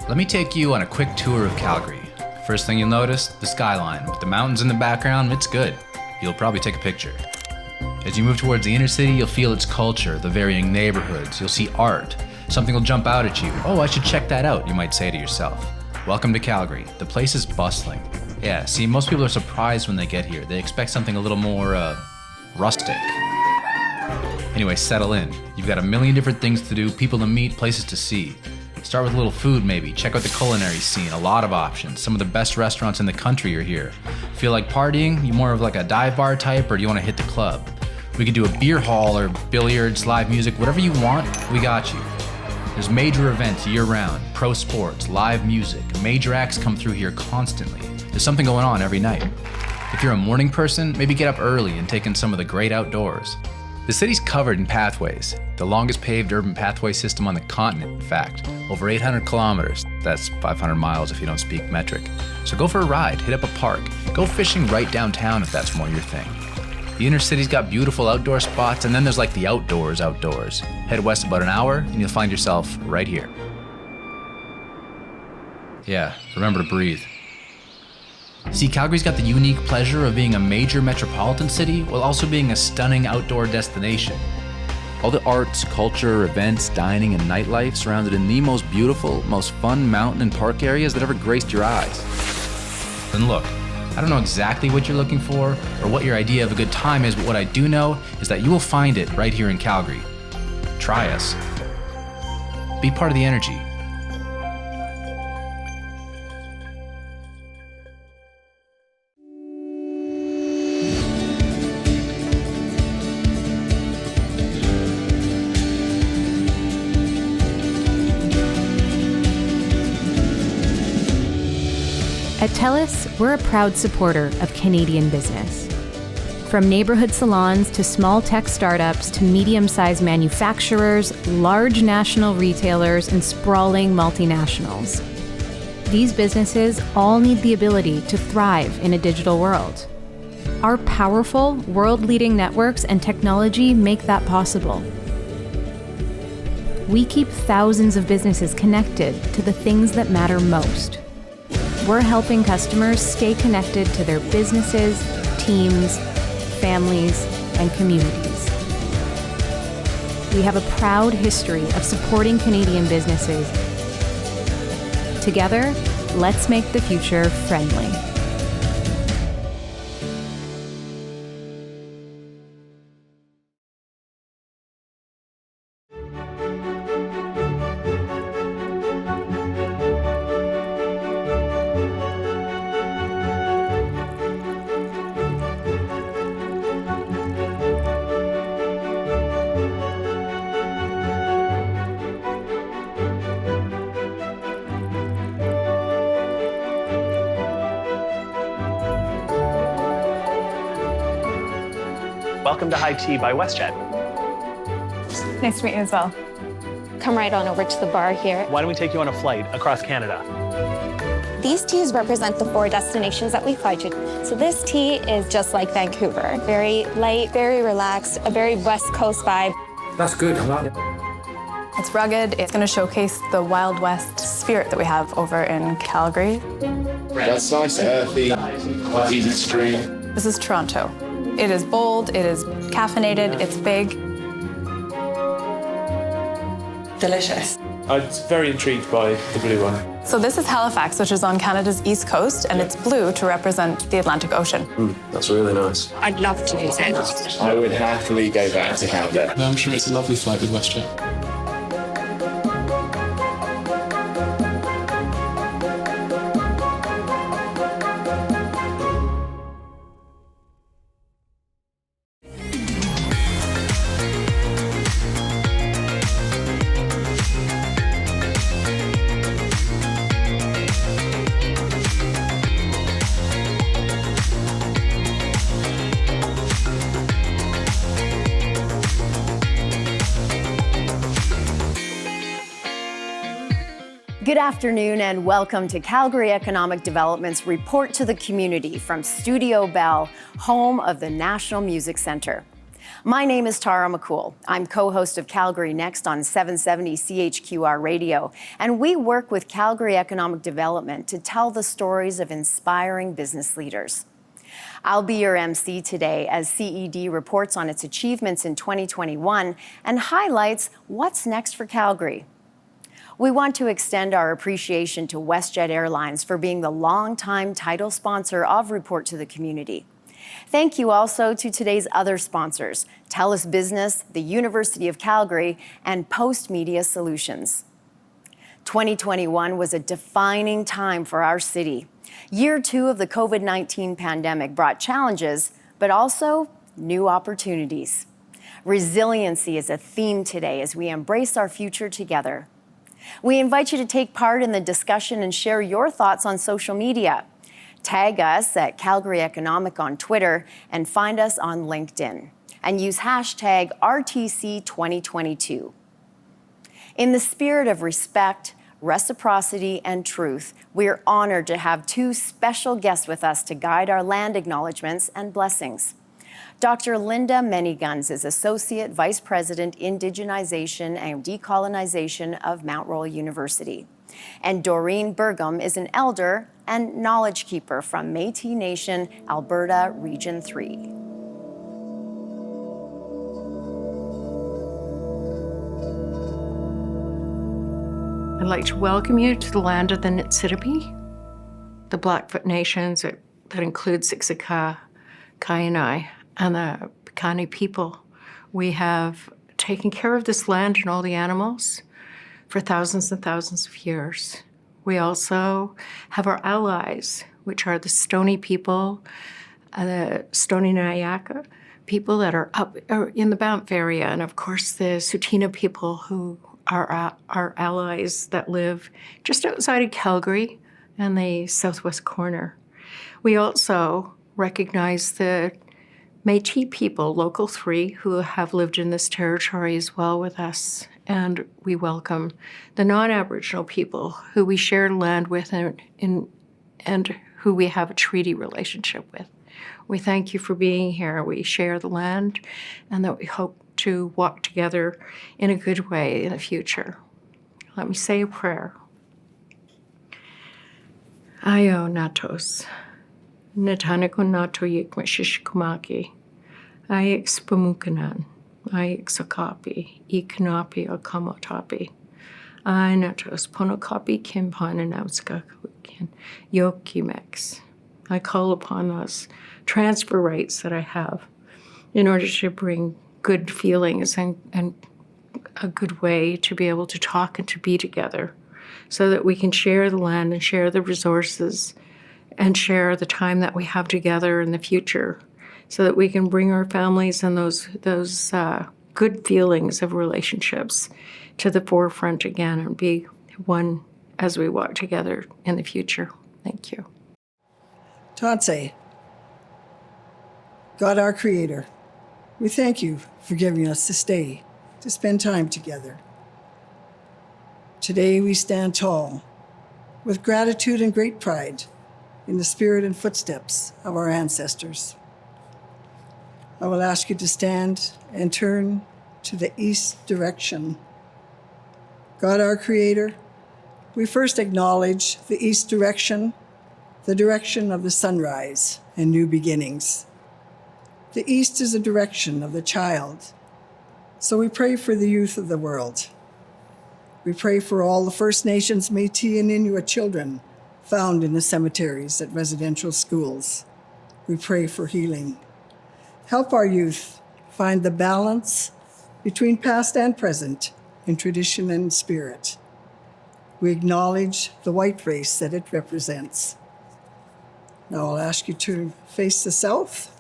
Let me take you on a quick tour of Calgary. First thing you'll notice, the skyline. With the mountains in the background, it's good. You'll probably take a picture. As you move towards the inner city, you'll feel its culture, the varying neighborhoods. You'll see art. Something will jump out at you. Oh, I should check that out, you might say to yourself. Welcome to Calgary. The place is bustling. Yeah, see, most people are surprised when they get here. They expect something a little more, rustic. Anyway, settle in. You've got a million different things to do, people to meet, places to see. Start with a little food maybe. Check out the culinary scene, a lot of options. Some of the best restaurants in the country are here. Feel like partying? You more of like a dive bar type, or do you want to hit the club? We could do a beer hall or billiards, live music, whatever you want, we got you. There's major events year-round, pro sports, live music. Major acts come through here constantly. There's something going on every night. If you're a morning person, maybe get up early and take in some of the great outdoors. The city's covered in pathways, the longest paved urban pathway system on the continent, in fact. Over 800 kilometers, that's 500 miles if you don't speak metric. So go for a ride, hit up a park, go fishing right downtown if that's more your thing. The inner city's got beautiful outdoor spots, and then there's like the outdoors. Head west about an hour, and you'll find yourself right here. Yeah, remember to breathe. See, Calgary's got the unique pleasure of being a major metropolitan city while also being a stunning outdoor destination. All the arts, culture, events, dining, and nightlife surrounded in the most beautiful, most fun mountain and park areas that ever graced your eyes. Then look, I don't know exactly what you're looking for or what your idea of a good time is, but what I do know is that you will find it right here in Calgary. Try us. Be part of the energy. At Telus, we're a proud supporter of Canadian business. From neighborhood salons to small tech startups to medium-sized manufacturers, large national retailers, and sprawling multinationals. These businesses all need the ability to thrive in a digital world. Our powerful, world-leading networks and technology make that possible. We keep thousands of businesses connected to the things that matter most. We're helping customers stay connected to their businesses, teams, families, and communities. We have a proud history of supporting Canadian businesses. Together, let's make the future friendly. Welcome to High Tea by WestJet. Nice to meet you as well. Come right on over to the bar here. Why don't we take you on a flight across Canada? These teas represent the 4 destinations that we fly to. So this tea is just like Vancouver. Very light, very relaxed, a very West Coast vibe. That's good. I like it. It's rugged. It's going to showcase the Wild West spirit that we have over in Calgary. That's nice, earthy, easy to drink. This is Toronto. It is bold, it is caffeinated, it's big. Delicious. I was very intrigued by the blue one. So this is Halifax, which is on Canada's east coast, and it's blue to represent the Atlantic Ocean. That's really nice. I'd love to use it. I would happily go back to Canada. No, I'm sure it's a lovely flight with WestJet. Good afternoon and welcome to Calgary Economic Development's Report to the Community from Studio Bell, home of the National Music Centre. My name is Tara McCool. I'm co-host of Calgary Next on 770 CHQR Radio, and we work with Calgary Economic Development to tell the stories of inspiring business leaders. I'll be your MC today as CED reports on its achievements in 2021 and highlights what's next for Calgary. We want to extend our appreciation to WestJet Airlines for being the longtime title sponsor of Report to the Community. Thank you also to today's other sponsors, Telus Business, the University of Calgary, and Post Media Solutions. 2021 was a defining time for our city. Year 2 of the COVID-19 pandemic brought challenges, but also new opportunities. Resiliency is a theme today as we embrace our future together. We invite you to take part in the discussion and share your thoughts on social media. Tag us at Calgary Economic on Twitter and find us on LinkedIn. And use hashtag RTC2022. In the spirit of respect, reciprocity, and truth, we are honored to have 2 special guests with us to guide our land acknowledgements and blessings. Dr. Linda Meniguns is Associate Vice President, Indigenization and Decolonization of Mount Royal University. And Doreen Burgum is an elder and knowledge keeper from Métis Nation, Alberta, Region 3. I'd like to welcome you to the land of the Niitsitapi, the Blackfoot Nations that includes Siksika, Kainai, and the Piikani people. We have taken care of this land and all the animals for thousands and thousands of years. We also have our allies, which are the Stoney people, the Stoney Nayaka people that are up in the Banff area, and of course the Tsuut'ina people who are our allies that live just outside of Calgary and the southwest corner. We also recognize the Métis people, Local 3, who have lived in this territory as well with us. And we welcome the non-Aboriginal people who we share land with and who we have a treaty relationship with. We thank you for being here. We share the land and that we hope to walk together in a good way in the future. Let me say a prayer. Ayo natos, netaniko nato yikmashishkumaki. Ayik spamukanan, ayik sakapi, ikanapi akamotapi. Aynatos ponokapi kimpananamskakukin, yokimex. I call upon those transfer rights that I have in order to bring good feelings and a good way to be able to talk and to be together so that we can share the land and share the resources and share the time that we have together in the future, so that we can bring our families and those good feelings of relationships to the forefront again and be one as we walk together in the future. Thank you. Tatsé, God our Creator, we thank you for giving us this day to spend time together. Today we stand tall with gratitude and great pride in the spirit and footsteps of our ancestors. I will ask you to stand and turn to the east direction. God our Creator, we first acknowledge the east direction, the direction of the sunrise and new beginnings. The east is the direction of the child, so we pray for the youth of the world. We pray for all the First Nations, Métis, and Inuit children found in the cemeteries at residential schools. We pray for healing. Help our youth find the balance between past and present in tradition and spirit. We acknowledge the white race that it represents. Now I'll ask you to face the south.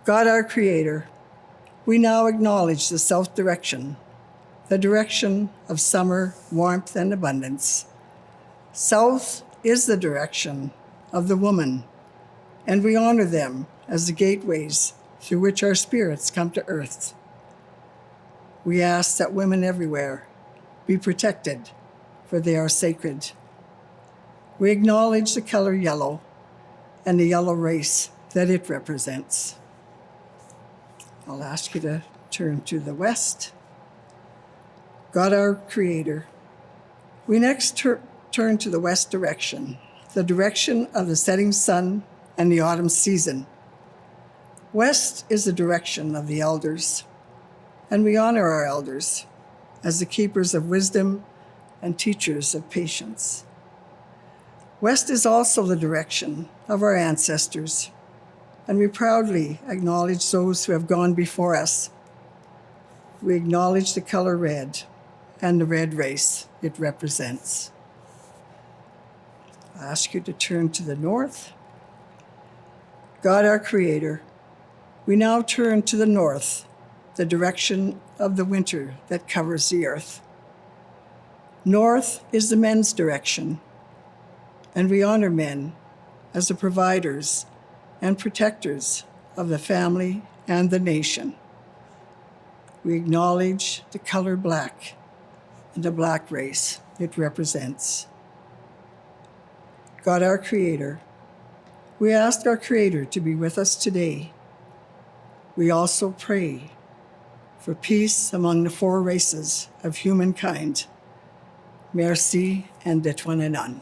God our Creator, we now acknowledge the south direction, the direction of summer, warmth, and abundance. South is the direction of the woman, and we honor them as the gateways through which our spirits come to earth. We ask that women everywhere be protected, for they are sacred. We acknowledge the color yellow and the yellow race that it represents. I'll ask you to turn to the west. God, our Creator, we next turn to the west direction, the direction of the setting sun and the autumn season. West is the direction of the elders, and we honor our elders as the keepers of wisdom and teachers of patience. West is also the direction of our ancestors, and we proudly acknowledge those who have gone before us. We acknowledge the color red and the red race it represents. I ask you to turn to the north. God, our Creator, we now turn to the north, the direction of the winter that covers the earth. North is the men's direction, and we honor men as the providers and protectors of the family and the nation. We acknowledge the color black and the black race it represents. God, our Creator, we ask our Creator to be with us today. We also pray for peace among the four races of humankind. Merci and detwanenan.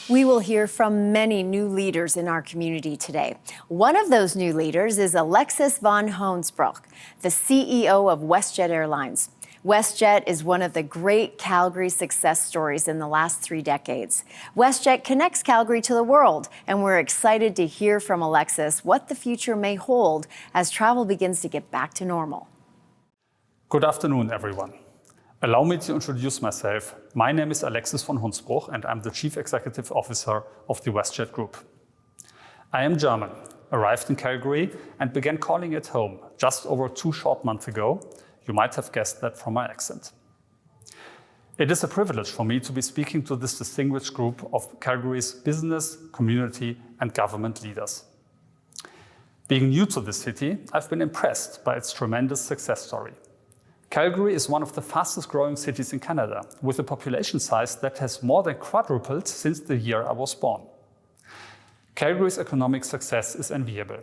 We will hear from many new leaders in our community today. One of those new leaders is Alexis von Hoensbroek, the CEO of WestJet Airlines. WestJet is one of the great Calgary success stories in the last 3 decades. WestJet connects Calgary to the world, and we're excited to hear from Alexis what the future may hold as travel begins to get back to normal. Good afternoon, everyone. Allow me to introduce myself. My name is Alexis von Hoensbroek, and I'm the Chief Executive Officer of the WestJet Group. I am German, arrived in Calgary, and began calling it home just over 2 short months ago. You might have guessed that from my accent. It is a privilege for me to be speaking to this distinguished group of Calgary's business, community, and government leaders. Being new to the city, I've been impressed by its tremendous success story. Calgary is one of the fastest growing cities in Canada, with a population size that has more than quadrupled since the year I was born. Calgary's economic success is enviable.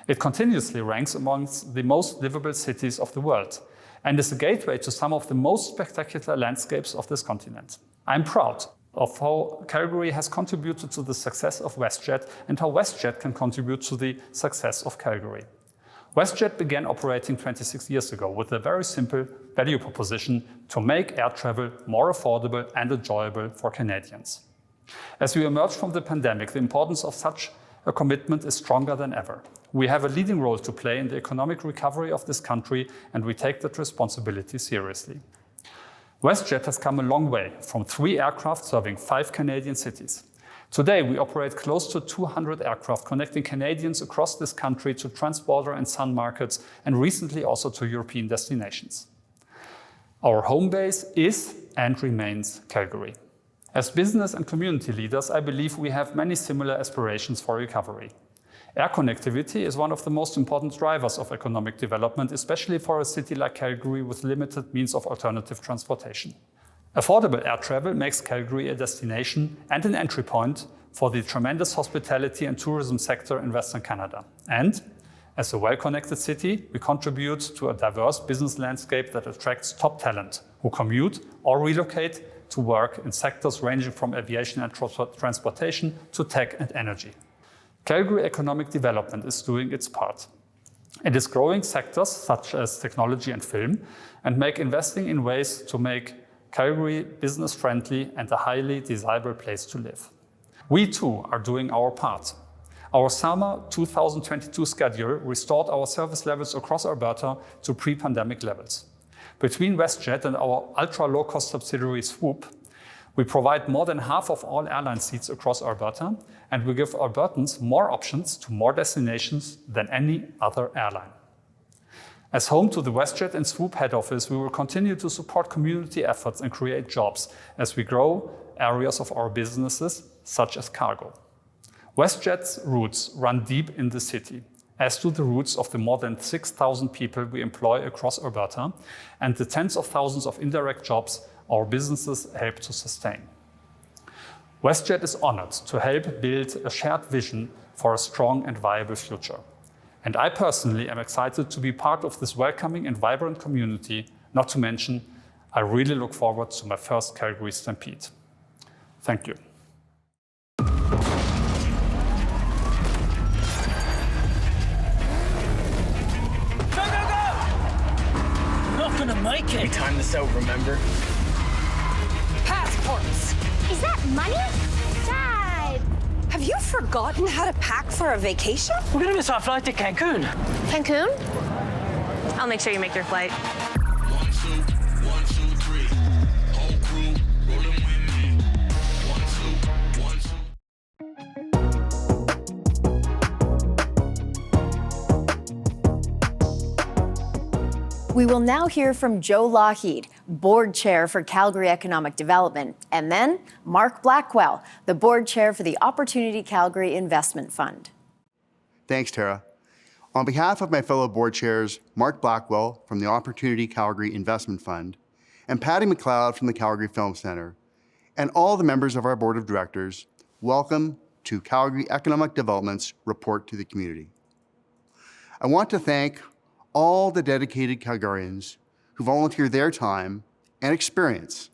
It continuously ranks amongst the most livable cities of the world and is a gateway to some of the most spectacular landscapes of this continent. I'm proud of how Calgary has contributed to the success of WestJet and how WestJet can contribute to the success of Calgary. WestJet began operating 26 years ago with a very simple value proposition to make air travel more affordable and enjoyable for Canadians. As we emerge from the pandemic, the importance of such a commitment is stronger than ever. We have a leading role to play in the economic recovery of this country, and we take that responsibility seriously. WestJet has come a long way, from 3 aircraft serving 5 Canadian cities. Today, we operate close to 200 aircraft connecting Canadians across this country to transborder and sun markets, and recently also to European destinations. Our home base is and remains Calgary. As business and community leaders, I believe we have many similar aspirations for recovery. Air connectivity is one of the most important drivers of economic development, especially for a city like Calgary with limited means of alternative transportation. Affordable air travel makes Calgary a destination and an entry point for the tremendous hospitality and tourism sector in Western Canada. And as a well-connected city, we contribute to a diverse business landscape that attracts top talent who commute or relocate to work in sectors ranging from aviation and transportation to tech and energy. Calgary economic development is doing its part. It is growing sectors such as technology and film and investing in ways to make Calgary business-friendly and a highly desirable place to live. We too are doing our part. Our summer 2022 schedule restored our service levels across Alberta to pre-pandemic levels. Between WestJet and our ultra-low-cost subsidiary Swoop, we provide more than half of all airline seats across Alberta, and we give Albertans more options to more destinations than any other airline. As home to the WestJet and Swoop head office, we will continue to support community efforts and create jobs as we grow areas of our businesses, such as cargo. WestJet's roots run deep in the city, as do the roots of the more than 6,000 people we employ across Alberta and the tens of thousands of indirect jobs our businesses help to sustain. WestJet is honored to help build a shared vision for a strong and viable future. And I personally am excited to be part of this welcoming and vibrant community, not to mention, I really look forward to my first Calgary Stampede. Thank you. Gonna make it. We timed this out, remember? Passports. Is that money? Dad! Have you forgotten how to pack for a vacation? We're gonna miss our flight to Cancun. Cancun? I'll make sure you make your flight. 1, 2, 1, 2, 3. Whole crew rolling with me. 1, 2, 1, 2. We will now hear from Joe Lougheed, Board Chair for Calgary Economic Development, and then Mark Blackwell, the Board Chair for the Opportunity Calgary Investment Fund. Thanks, Tara. On behalf of my fellow board chairs, Mark Blackwell from the Opportunity Calgary Investment Fund, and Patty McLeod from the Calgary Film Centre, and all the members of our board of directors, welcome to Calgary Economic Development's report to the community. I want to thank all the dedicated Calgarians who volunteer their time and experience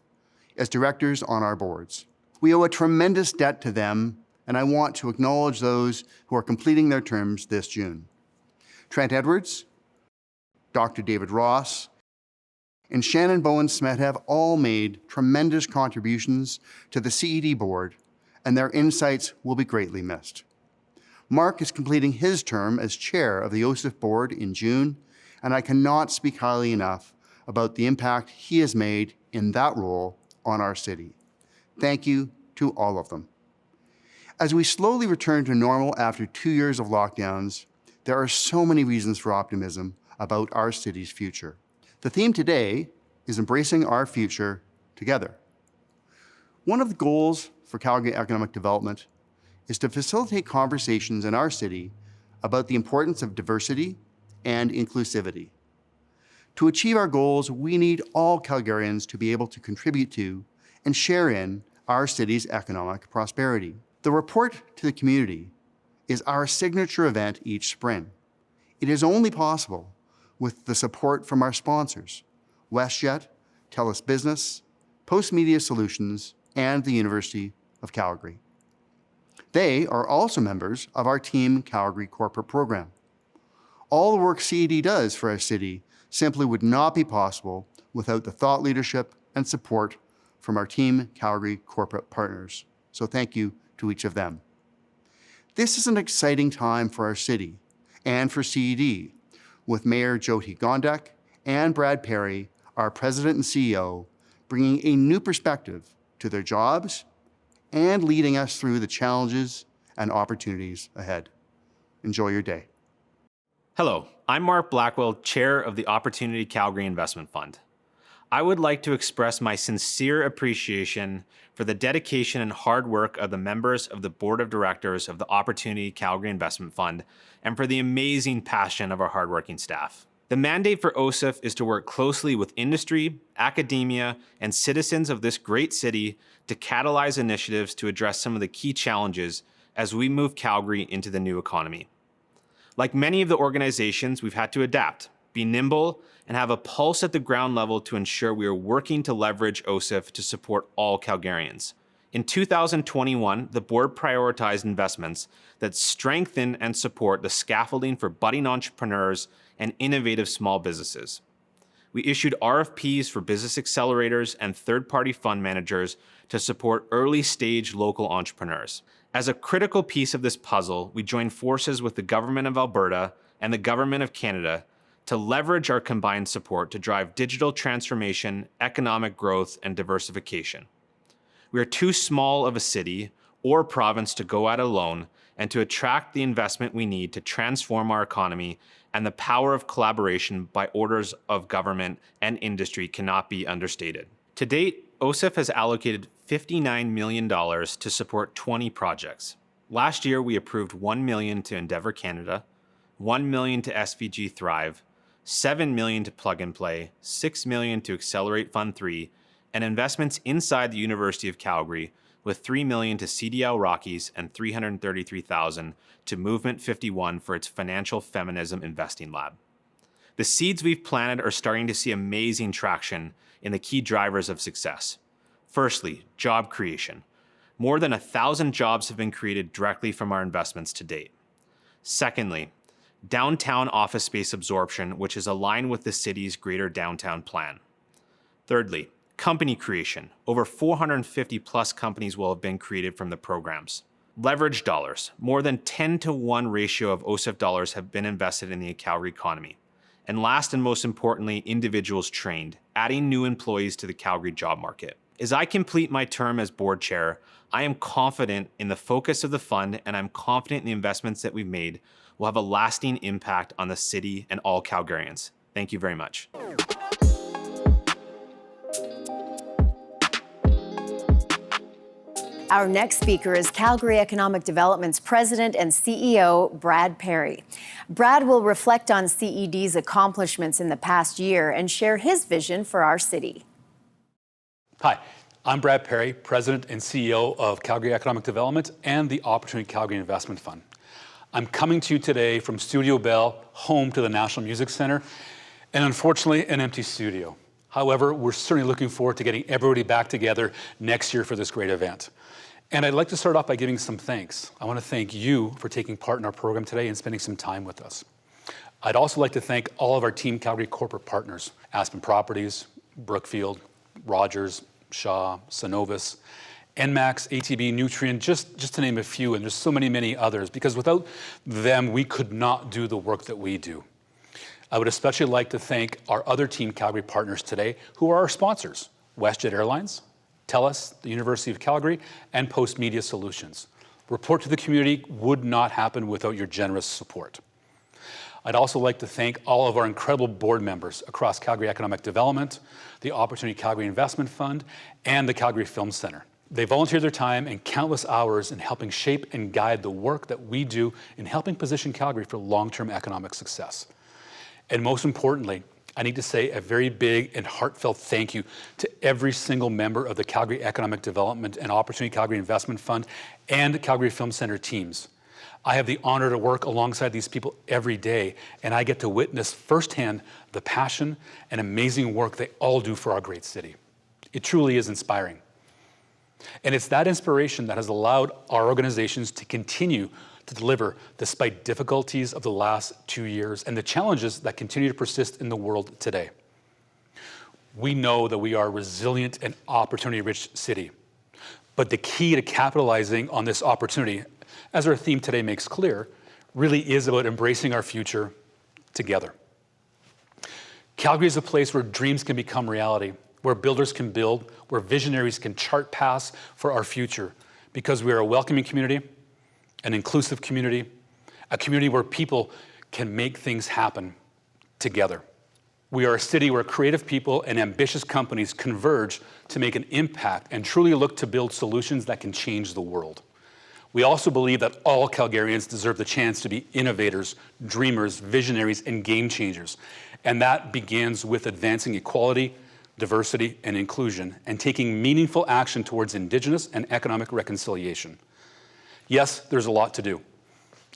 as directors on our boards. We owe a tremendous debt to them, and I want to acknowledge those who are completing their terms this June. Trent Edwards, Dr. David Ross, and Shannon Bowen-Smet have all made tremendous contributions to the CED board, and their insights will be greatly missed. Mark is completing his term as chair of the OSIF board in June, and I cannot speak highly enough about the impact he has made in that role on our city. Thank you to all of them. As we slowly return to normal after 2 years of lockdowns, there are so many reasons for optimism about our city's future. The theme today is embracing our future together. One of the goals for Calgary Economic Development is to facilitate conversations in our city about the importance of diversity and inclusivity. To achieve our goals, we need all Calgarians to be able to contribute to and share in our city's economic prosperity. The report to the community is our signature event each spring. It is only possible with the support from our sponsors, WestJet, Telus Business, Post Media Solutions, and the University of Calgary. They are also members of our Team Calgary corporate program. All the work CED does for our city simply would not be possible without the thought leadership and support from our Team Calgary corporate partners. So thank you to each of them. This is an exciting time for our city and for CED, with Mayor Jyoti Gondek and Brad Perry, our President and CEO, bringing a new perspective to their jobs and leading us through the challenges and opportunities ahead. Enjoy your day. Hello, I'm Mark Blackwell, Chair of the Opportunity Calgary Investment Fund. I would like to express my sincere appreciation for the dedication and hard work of the members of the Board of Directors of the Opportunity Calgary Investment Fund and for the amazing passion of our hardworking staff. The mandate for OSIF is to work closely with industry, academia, and citizens of this great city to catalyze initiatives to address some of the key challenges as we move Calgary into the new economy. Like many of the organizations, we've had to adapt, be nimble, and have a pulse at the ground level to ensure we are working to leverage OSIF to support all Calgarians. In 2021, the board prioritized investments that strengthen and support the scaffolding for budding entrepreneurs and innovative small businesses. We issued RFPs for business accelerators and third-party fund managers to support early-stage local entrepreneurs. As a critical piece of this puzzle, we joined forces with the Government of Alberta and the Government of Canada to leverage our combined support to drive digital transformation, economic growth, and diversification. We are too small of a city or province to go at alone and to attract the investment we need to transform our economy, and the power of collaboration by orders of government and industry cannot be understated. To date, OSIF has allocated $59 million to support 20 projects. Last year, we approved $1 million to Endeavour Canada, $1 million to SVG Thrive, $7 million to Plug and Play, $6 million to Accelerate Fund 3, and investments inside the University of Calgary with $3 million to CDL Rockies and $333,000 to Movement 51 for its financial feminism investing lab. The seeds we've planted are starting to see amazing traction in the key drivers of success. Firstly, job creation. More than 1,000 jobs have been created directly from our investments to date. Secondly, downtown office space absorption, which is aligned with the city's greater downtown plan. Thirdly, company creation. Over 450 plus companies will have been created from the programs. Leverage dollars. More than 10-to-1 ratio of OSIF dollars have been invested in the Calgary economy. And last and most importantly, individuals trained, adding new employees to the Calgary job market. As I complete my term as board chair, I am confident in the focus of the fund, and I'm confident in the investments that we've made will have a lasting impact on the city and all Calgarians. Thank you very much. Our next speaker is Calgary Economic Development's President and CEO, Brad Perry. Brad will reflect on CED's accomplishments in the past year and share his vision for our city. Hi, I'm Brad Perry, President and CEO of Calgary Economic Development and the Opportunity Calgary Investment Fund. I'm coming to you today from Studio Bell, home to the National Music Center, and unfortunately, an empty studio. However, we're certainly looking forward to getting everybody back together next year for this great event. And I'd like to start off by giving some thanks. I want to thank you for taking part in our program today and spending some time with us. I'd also like to thank all of our Team Calgary corporate partners, Aspen Properties, Brookfield, Rogers, Shaw, Synovus, NMAX, ATB, Nutrien, just to name a few, and there's so many others, because without them, we could not do the work that we do. I would especially like to thank our other Team Calgary partners today, who are our sponsors, WestJet Airlines, Telus, the University of Calgary, and Post Media Solutions. Report to the community would not happen without your generous support. I'd also like to thank all of our incredible board members across Calgary Economic Development, the Opportunity Calgary Investment Fund, and the Calgary Film Center. They volunteer their time and countless hours in helping shape and guide the work that we do in helping position Calgary for long-term economic success. And most importantly, I need to say a very big and heartfelt thank you to every single member of the Calgary Economic Development and Opportunity Calgary Investment Fund and the Calgary Film Center teams. I have the honor to work alongside these people every day, and I get to witness firsthand the passion and amazing work they all do for our great city. It truly is inspiring. And it's that inspiration that has allowed our organizations to continue to deliver despite difficulties of the last 2 years and the challenges that continue to persist in the world today. We know that we are a resilient and opportunity-rich city, but the key to capitalizing on this opportunity, as our theme today makes clear, really is about embracing our future together. Calgary is a place where dreams can become reality, where builders can build, where visionaries can chart paths for our future, because we are a welcoming community, an inclusive community, a community where people can make things happen together. We are a city where creative people and ambitious companies converge to make an impact and truly look to build solutions that can change the world. We also believe that all Calgarians deserve the chance to be innovators, dreamers, visionaries, and game changers. And that begins with advancing equality, diversity, and inclusion, and taking meaningful action towards Indigenous and economic reconciliation. Yes, there's a lot to do.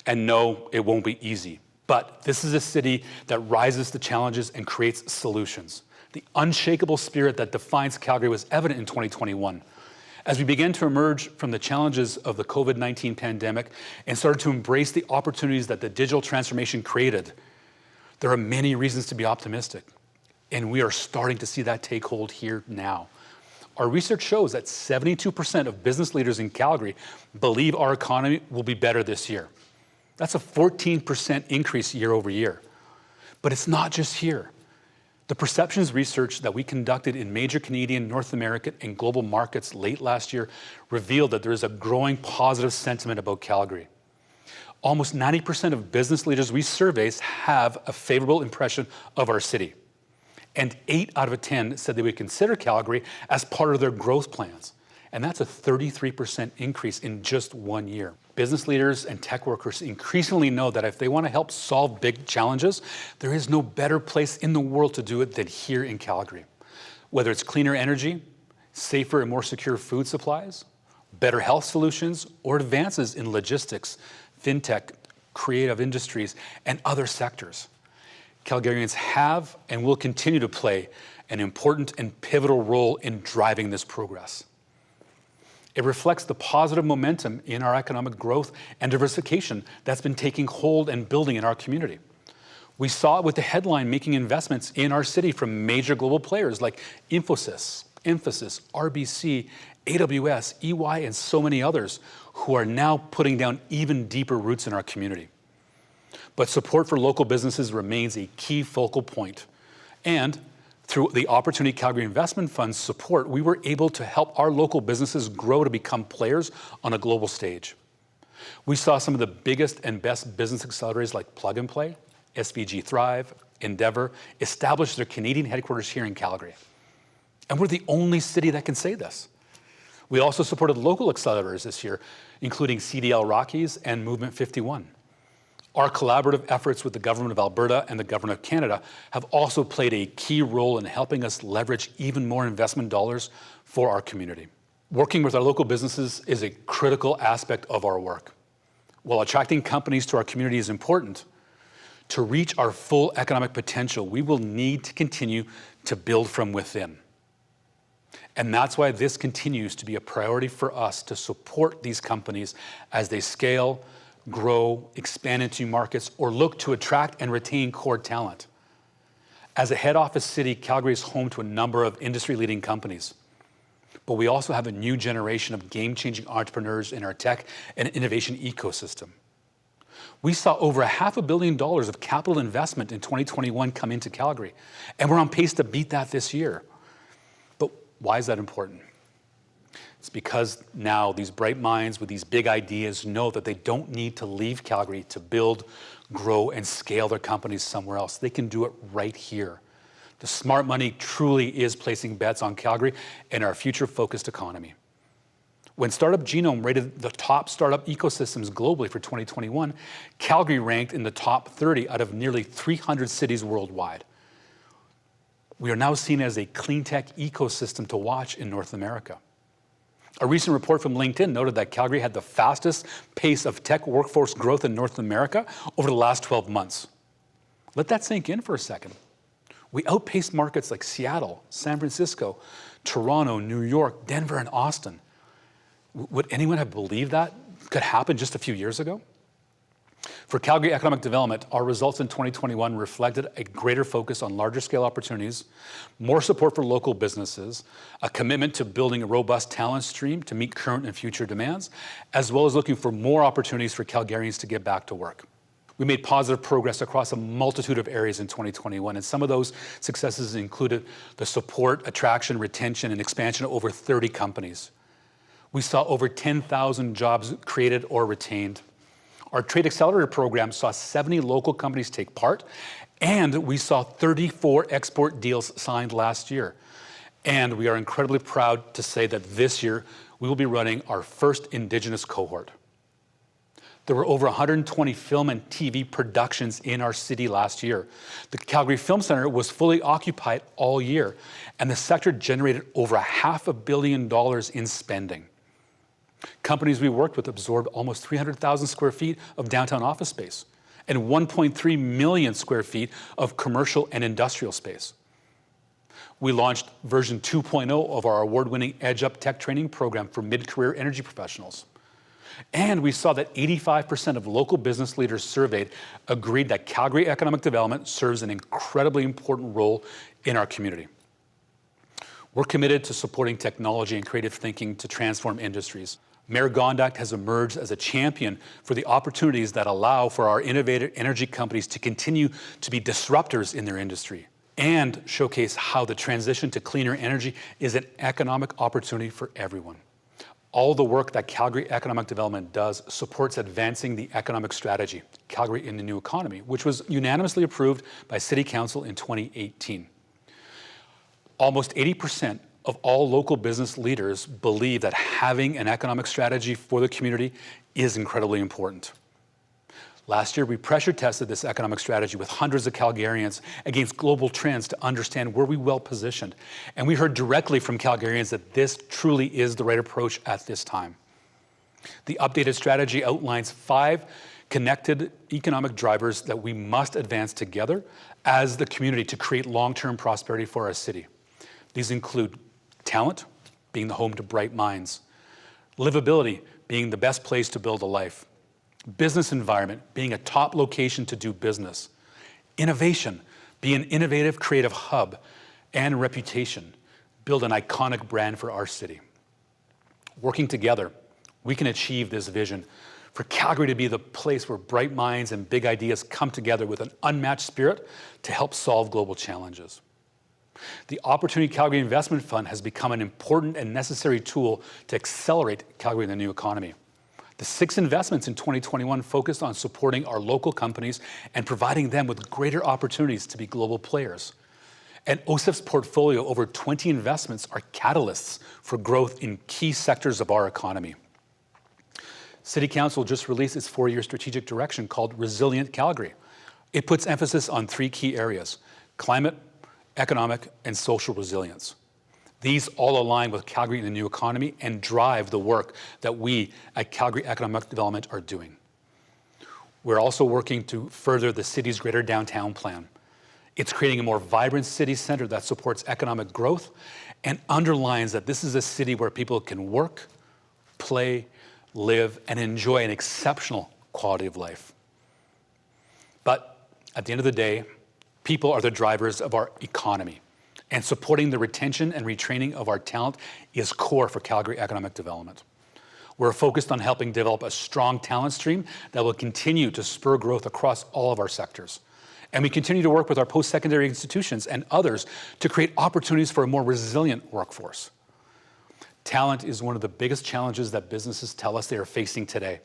And no, it won't be easy. But this is a city that rises to challenges and creates solutions. The unshakable spirit that defines Calgary was evident in 2021. As we began to emerge from the challenges of the COVID-19 pandemic and started to embrace the opportunities that the digital transformation created, there are many reasons to be optimistic. And we are starting to see that take hold here now. Our research shows that 72% of business leaders in Calgary believe our economy will be better this year. That's a 14% increase year over year. But it's not just here. The perceptions research that we conducted in major Canadian, North American, and global markets late last year revealed that there is a growing positive sentiment about Calgary. Almost 90% of business leaders we surveyed have a favorable impression of our city. And 8 out of 10 said they would consider Calgary as part of their growth plans. And that's a 33% increase in just 1 year. Business leaders and tech workers increasingly know that if they want to help solve big challenges, there is no better place in the world to do it than here in Calgary. Whether it's cleaner energy, safer and more secure food supplies, better health solutions, or advances in logistics, fintech, creative industries, and other sectors. Calgarians have and will continue to play an important and pivotal role in driving this progress. It reflects the positive momentum in our economic growth and diversification that's been taking hold and building in our community. We saw it with the headline making investments in our city from major global players like Infosys, RBC, AWS, EY, and so many others who are now putting down even deeper roots in our community. But support for local businesses remains a key focal point. And through the Opportunity Calgary Investment Fund's support, we were able to help our local businesses grow to become players on a global stage. We saw some of the biggest and best business accelerators like Plug and Play, SVG Thrive, Endeavour establish their Canadian headquarters here in Calgary. And we're the only city that can say this. We also supported local accelerators this year, including CDL Rockies and Movement 51. Our collaborative efforts with the Government of Alberta and the Government of Canada have also played a key role in helping us leverage even more investment dollars for our community. Working with our local businesses is a critical aspect of our work. While attracting companies to our community is important, to reach our full economic potential, we will need to continue to build from within. And that's why this continues to be a priority for us to support these companies as they scale, grow, expand into markets, or look to attract and retain core talent. As a head office city, Calgary is home to a number of industry-leading companies. But we also have a new generation of game-changing entrepreneurs in our tech and innovation ecosystem. We saw over $500 million of capital investment in 2021 come into Calgary, and we're on pace to beat that this year. But why is that important? It's because now these bright minds with these big ideas know that they don't need to leave Calgary to build, grow, and scale their companies somewhere else. They can do it right here. The smart money truly is placing bets on Calgary and our future-focused economy. When Startup Genome rated the top startup ecosystems globally for 2021, Calgary ranked in the top 30 out of nearly 300 cities worldwide. We are now seen as a clean tech ecosystem to watch in North America. A recent report from LinkedIn noted that Calgary had the fastest pace of tech workforce growth in North America over the last 12 months. Let that sink in for a second. We outpaced markets like Seattle, San Francisco, Toronto, New York, Denver, and Austin. Would anyone have believed that could happen just a few years ago? For Calgary Economic Development, our results in 2021 reflected a greater focus on larger scale opportunities, more support for local businesses, a commitment to building a robust talent stream to meet current and future demands, as well as looking for more opportunities for Calgarians to get back to work. We made positive progress across a multitude of areas in 2021, and some of those successes included the support, attraction, retention, and expansion of over 30 companies. We saw over 10,000 jobs created or retained. Our Trade Accelerator program saw 70 local companies take part, and we saw 34 export deals signed last year. And we are incredibly proud to say that this year we will be running our first Indigenous cohort. There were over 120 film and TV productions in our city last year. The Calgary Film Centre was fully occupied all year, and the sector generated over $500 million in spending. Companies we worked with absorbed almost 300,000 square feet of downtown office space and 1.3 million square feet of commercial and industrial space. We launched version 2.0 of our award-winning Edge Up Tech training program for mid-career energy professionals. And we saw that 85% of local business leaders surveyed agreed that Calgary Economic Development serves an incredibly important role in our community. We're committed to supporting technology and creative thinking to transform industries. Mayor Gondak has emerged as a champion for the opportunities that allow for our innovative energy companies to continue to be disruptors in their industry and showcase how the transition to cleaner energy is an economic opportunity for everyone. All the work that Calgary Economic Development does supports advancing the economic strategy, Calgary in the New Economy, which was unanimously approved by City Council in 2018. Almost 80% of all local business leaders believe that having an economic strategy for the community is incredibly important. Last year, we pressure tested this economic strategy with hundreds of Calgarians against global trends to understand where we well positioned. And we heard directly from Calgarians that this truly is the right approach at this time. The updated strategy outlines 5 connected economic drivers that we must advance together as the community to create long-term prosperity for our city. These include talent, being the home to bright minds, livability, being the best place to build a life, business environment, being a top location to do business, innovation, be an innovative, creative hub, and reputation, build an iconic brand for our city. Working together, we can achieve this vision for Calgary to be the place where bright minds and big ideas come together with an unmatched spirit to help solve global challenges. The Opportunity Calgary Investment Fund has become an important and necessary tool to accelerate Calgary in the new economy. The 6 investments in 2021 focused on supporting our local companies and providing them with greater opportunities to be global players. And OSIF's portfolio, over 20 investments, are catalysts for growth in key sectors of our economy. City Council just released its 4-year strategic direction called Resilient Calgary. It puts emphasis on 3 key areas: climate, economic, and social resilience. These all align with Calgary and the new economy and drive the work that we at Calgary Economic Development are doing. We're also working to further the city's greater downtown plan. It's creating a more vibrant city center that supports economic growth and underlines that this is a city where people can work, play, live, and enjoy an exceptional quality of life. But at the end of the day, people are the drivers of our economy, and supporting the retention and retraining of our talent is core for Calgary Economic Development. We're focused on helping develop a strong talent stream that will continue to spur growth across all of our sectors. And we continue to work with our post-secondary institutions and others to create opportunities for a more resilient workforce. Talent is one of the biggest challenges that businesses tell us they are facing today.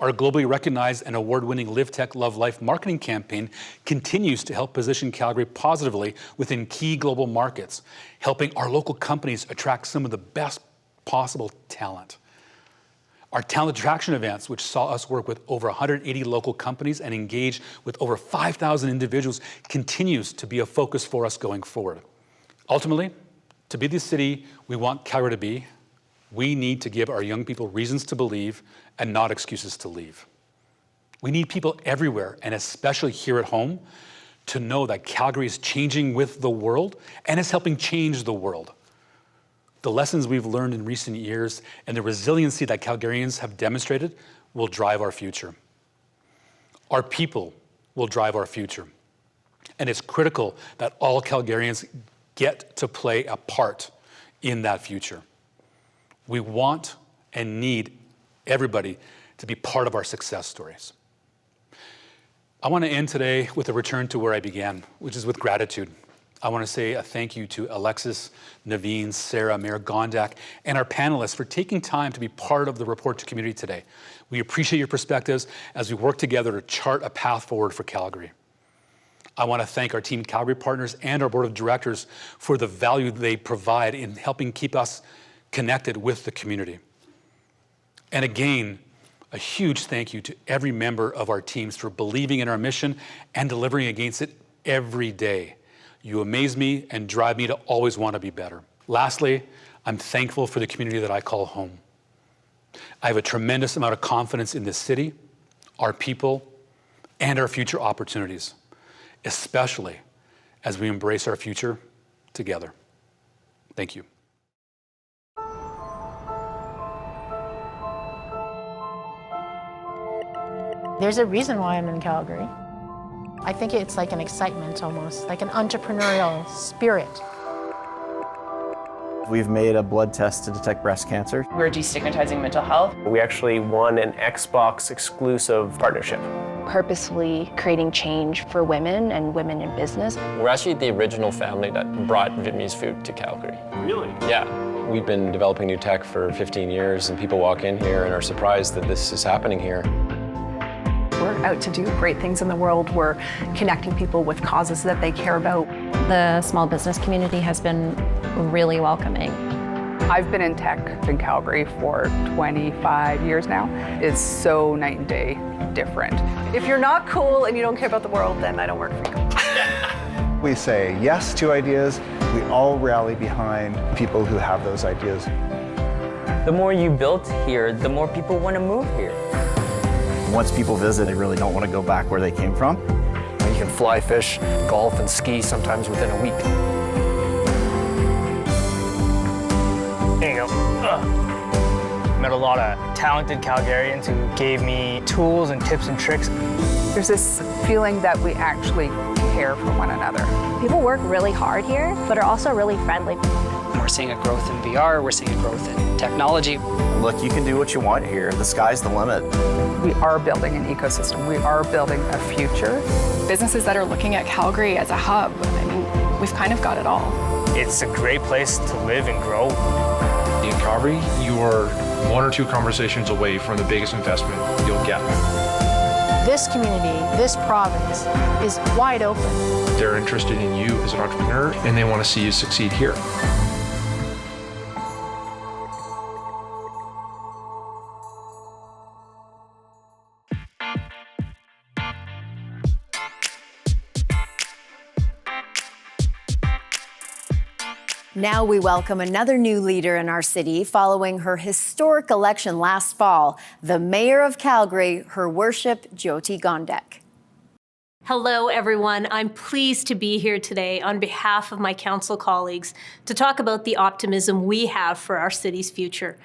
Our globally recognized and award-winning Live Tech, Love Life marketing campaign continues to help position Calgary positively within key global markets, helping our local companies attract some of the best possible talent. Our talent attraction events, which saw us work with over 180 local companies and engage with over 5,000 individuals, continues to be a focus for us going forward. Ultimately, to be the city we want Calgary to be, we need to give our young people reasons to believe and not excuses to leave. We need people everywhere, and especially here at home, to know that Calgary is changing with the world and is helping change the world. The lessons we've learned in recent years and the resiliency that Calgarians have demonstrated will drive our future. Our people will drive our future. And it's critical that all Calgarians get to play a part in that future. We want and need everybody to be part of our success stories. I want to end today with a return to where I began, which is with gratitude. I want to say a thank you to Alexis, Naveen, Sarah, Mayor Gondak, and our panelists for taking time to be part of the Report to Community today. We appreciate your perspectives as we work together to chart a path forward for Calgary. I want to thank our Team Calgary partners and our Board of Directors for the value they provide in helping keep us connected with the community. And again, a huge thank you to every member of our teams for believing in our mission and delivering against it every day. You amaze me and drive me to always want to be better. Lastly, I'm thankful for the community that I call home. I have a tremendous amount of confidence in this city, our people, and our future opportunities, especially as we embrace our future together. Thank you. There's a reason why I'm in Calgary. I think it's like an excitement almost, like an entrepreneurial spirit. We've made a blood test to detect breast cancer. We're destigmatizing mental health. We actually won an Xbox exclusive partnership. Purposefully creating change for women and women in business. We're actually the original family that brought Vietnamese food to Calgary. Really? Yeah. We've been developing new tech for 15 years, and people walk in here and are surprised that this is happening here. We're out to do great things in the world. We're connecting people with causes that they care about. The small business community has been really welcoming. I've been in tech in Calgary for 25 years now. It's so night and day different. If you're not cool and you don't care about the world, then I don't work for you. We say yes to ideas. We all rally behind people who have those ideas. The more you build here, the more people want to move here. Once people visit, they really don't want to go back where they came from. You can fly, fish, golf, and ski sometimes within a week. There you go. Met a lot of talented Calgarians who gave me tools and tips and tricks. There's this feeling that we actually care for one another. People work really hard here, but are also really friendly. We're seeing a growth in VR, we're seeing a growth in technology. Look, you can do what you want here. The sky's the limit. We are building an ecosystem. We are building a future. Businesses that are looking at Calgary as a hub, I mean, we've kind of got it all. It's a great place to live and grow. In Calgary, you are 1 or 2 conversations away from the biggest investment you'll get. This community, this province is wide open. They're interested in you as an entrepreneur, and they want to see you succeed here. Now we welcome another new leader in our city following her historic election last fall, the Mayor of Calgary, Her Worship Jyoti Gondek. Hello, everyone. I'm pleased to be here today on behalf of my council colleagues to talk about the optimism we have for our city's future.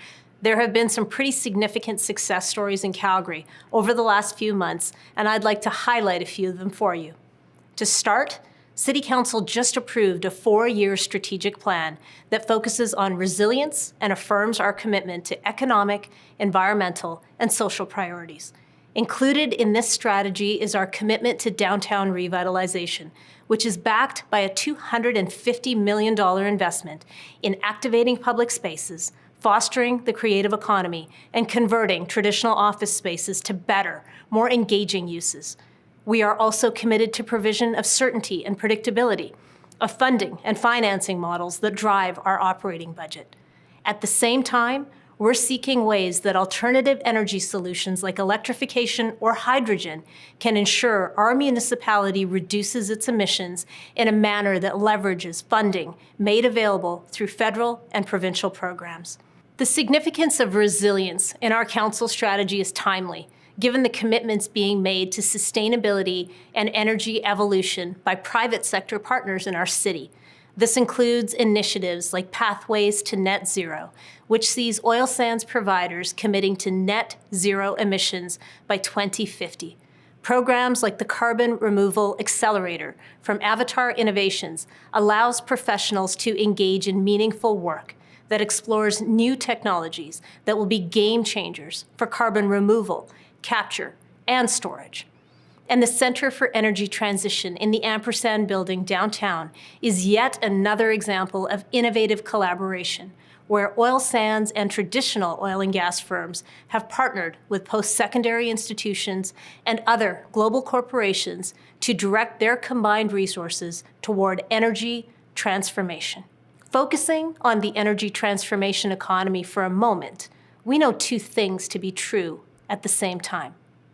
There have been some pretty significant success stories in Calgary over the last few months, and I'd like to highlight a few of them for you. To start, City Council just approved a 4-year strategic plan that focuses on resilience and affirms our commitment to economic, environmental, and social priorities. Included in this strategy is our commitment to downtown revitalization, which is backed by a $250 million investment in activating public spaces, fostering the creative economy, and converting traditional office spaces to better, more engaging uses. We are also committed to provision of certainty and predictability, of funding and financing models that drive our operating budget. At the same time, we're seeking ways that alternative energy solutions like electrification or hydrogen can ensure our municipality reduces its emissions in a manner that leverages funding made available through federal and provincial programs. The significance of resilience in our council strategy is timely, given the commitments being made to sustainability and energy evolution by private sector partners in our city. This includes initiatives like Pathways to Net Zero, which sees oil sands providers committing to net zero emissions by 2050. Programs like the Carbon Removal Accelerator from Avatar Innovations allows professionals to engage in meaningful work that explores new technologies that will be game changers for carbon removal, capture, and storage. And the Center for Energy Transition in the Ampersand Building downtown is yet another example of innovative collaboration, where oil sands and traditional oil and gas firms have partnered with post-secondary institutions and other global corporations to direct their combined resources toward energy transformation. Focusing on the energy transformation economy for a moment, we know 2 things to be true at the same time.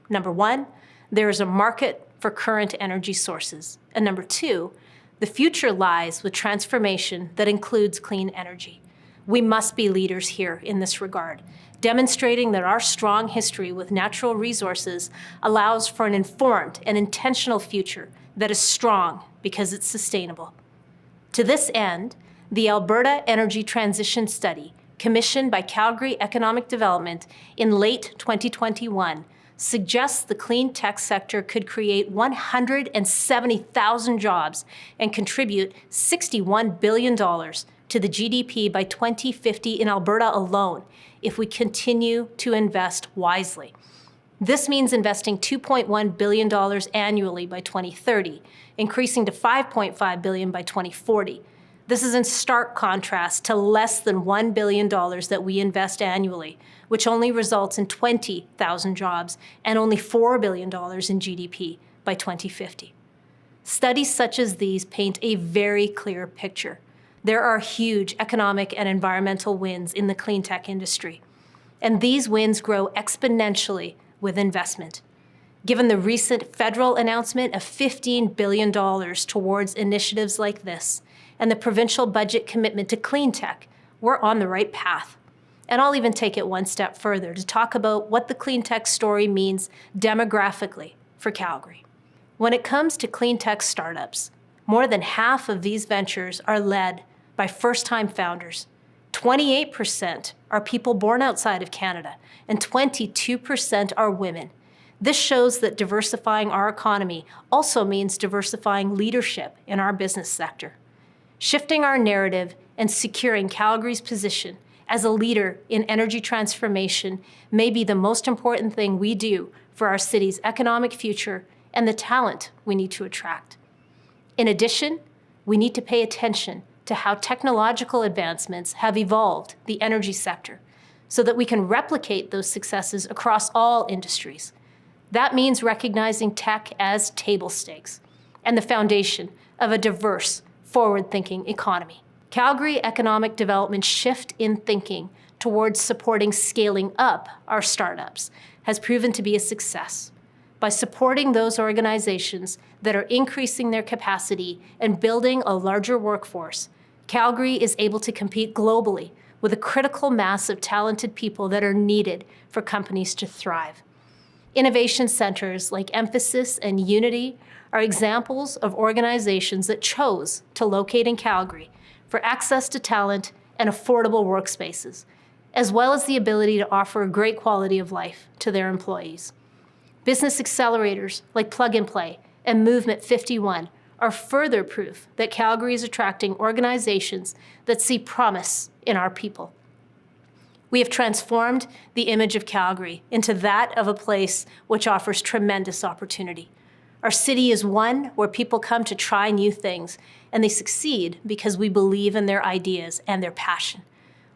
Number 1, there is a market for current energy sources. And number 2, the future lies with transformation that includes clean energy. We must be leaders here in this regard, demonstrating that our strong history with natural resources allows for an informed and intentional future that is strong because it's sustainable. To this end, the Alberta Energy Transition Study, commissioned by Calgary Economic Development in late 2021, suggests the clean tech sector could create 170,000 jobs and contribute $61 billion to the GDP by 2050 in Alberta alone if we continue to invest wisely. This means investing $2.1 billion annually by 2030, increasing to $5.5 billion by 2040. This is in stark contrast to less than $1 billion that we invest annually, which only results in 20,000 jobs and only $4 billion in GDP by 2050. Studies such as these paint a very clear picture. there are huge economic and environmental wins in the clean tech industry. And these wins grow exponentially with investment. Given the recent federal announcement of $15 billion towards initiatives like this, and the provincial budget commitment to clean tech, we're on the right path. And I'll even take it one step further to talk about what the clean tech story means demographically for Calgary. When it comes to clean tech startups, more than half of these ventures are led by first-time founders. 28% are people born outside of Canada, and 22% are women. This shows that diversifying our economy also means diversifying leadership in our business sector. Shifting our narrative and securing Calgary's position as a leader in energy transformation may be the most important thing we do for our city's economic future and the talent we need to attract. In addition, we need to pay attention to how technological advancements have evolved the energy sector so that we can replicate those successes across all industries. That means recognizing tech as table stakes and the foundation of a diverse, forward-thinking economy. Calgary economic development's shift in thinking towards supporting scaling up our startups has proven to be a success. By supporting those organizations that are increasing their capacity and building a larger workforce, Calgary is able to compete globally with a critical mass of talented people that are needed for companies to thrive. Innovation centers like Emphasis and Unity are examples of organizations that chose to locate in Calgary for access to talent and affordable workspaces, as well as the ability to offer a great quality of life to their employees. Business accelerators like Plug and Play and Movement 51 are further proof that Calgary is attracting organizations that see promise in our people. We have transformed the image of Calgary into that of a place which offers tremendous opportunity. Our city is one where people come to try new things, and they succeed because we believe in their ideas and their passion.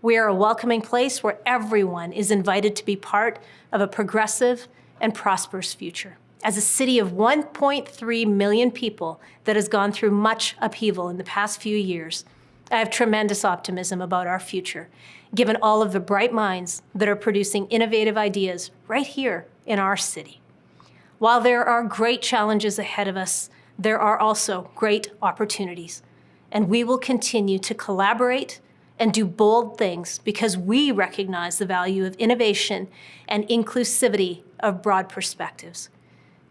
We are a welcoming place where everyone is invited to be part of a progressive and prosperous future. As a city of 1.3 million people that has gone through much upheaval in the past few years, I have tremendous optimism about our future, given all of the bright minds that are producing innovative ideas right here in our city. While there are great challenges ahead of us, there are also great opportunities, and we will continue to collaborate and do bold things because we recognize the value of innovation and inclusivity of broad perspectives.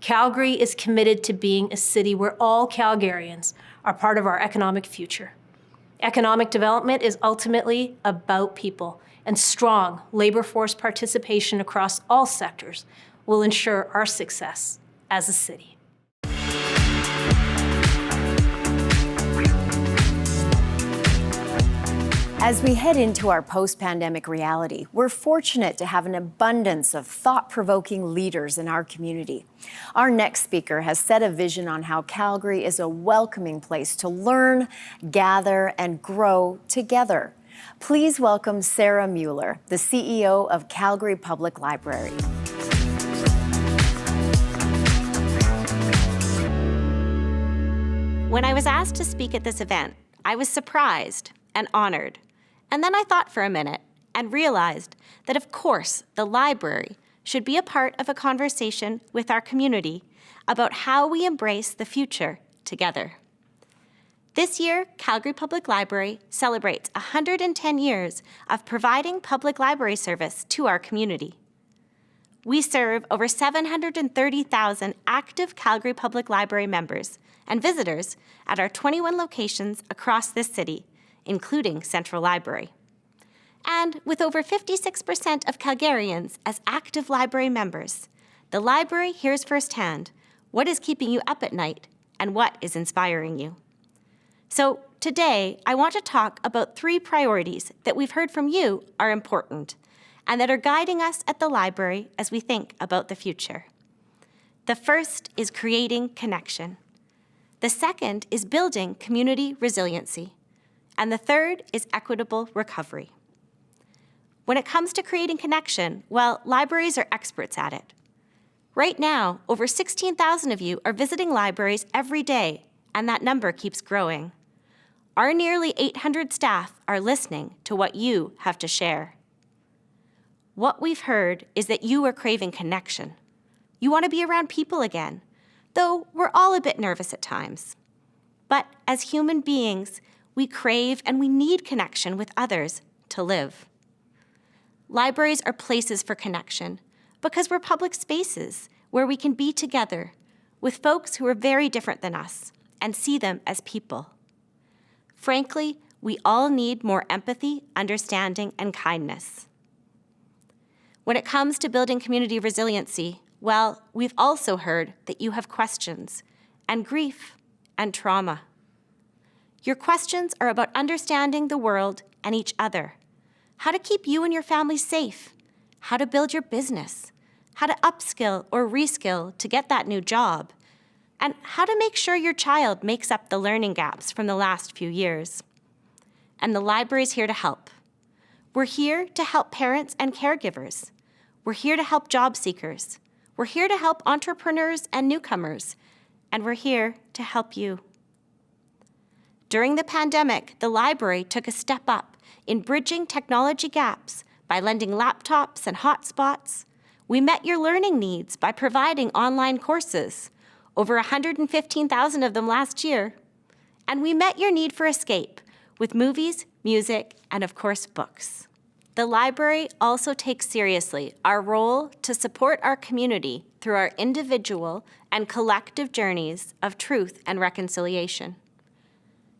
Calgary is committed to being a city where all Calgarians are part of our economic future. Economic development is ultimately about people, and strong labor force participation across all sectors will ensure our success as a city. As we head into our post-pandemic reality, we're fortunate to have an abundance of thought-provoking leaders in our community. Our next speaker has set a vision on how Calgary is a welcoming place to learn, gather, and grow together. Please welcome Sarah Mueller, the CEO of Calgary Public Library. When I was asked to speak at this event, I was surprised and honored. And then I thought for a minute and realized that, of course, the library should be a part of a conversation with our community about how we embrace the future together. This year, Calgary Public Library celebrates 110 years of providing public library service to our community. We serve over 730,000 active Calgary Public Library members and visitors at our 21 locations across this city, including Central Library. And with over 56% of Calgarians as active library members, the library hears firsthand what is keeping you up at night and what is inspiring you. So today, I want to talk about 3 priorities that we've heard from you are important and that are guiding us at the library as we think about the future. The first is creating connection. The second is building community resiliency. And the third is equitable recovery. When it comes to creating connection, well, libraries are experts at it. Right now, over 16,000 of you are visiting libraries every day, and that number keeps growing. Our nearly 800 staff are listening to what you have to share. What we've heard is that you are craving connection. You want to be around people again, though we're all a bit nervous at times. But as human beings, we crave and we need connection with others to live. Libraries are places for connection because we're public spaces where we can be together with folks who are very different than us and see them as people. Frankly, we all need more empathy, understanding, and kindness. When it comes to building community resiliency, well, we've also heard that you have questions and grief and trauma. Your questions are about understanding the world and each other, how to keep you and your family safe, how to build your business, how to upskill or reskill to get that new job, and how to make sure your child makes up the learning gaps from the last few years. And the library's here to help. We're here to help parents and caregivers. We're here to help job seekers. We're here to help entrepreneurs and newcomers. And we're here to help you. During the pandemic, the library took a step up in bridging technology gaps by lending laptops and hotspots. We met your learning needs by providing online courses, over 115,000 of them last year. And we met your need for escape with movies, music, and of course, books. The library also takes seriously our role to support our community through our individual and collective journeys of truth and reconciliation.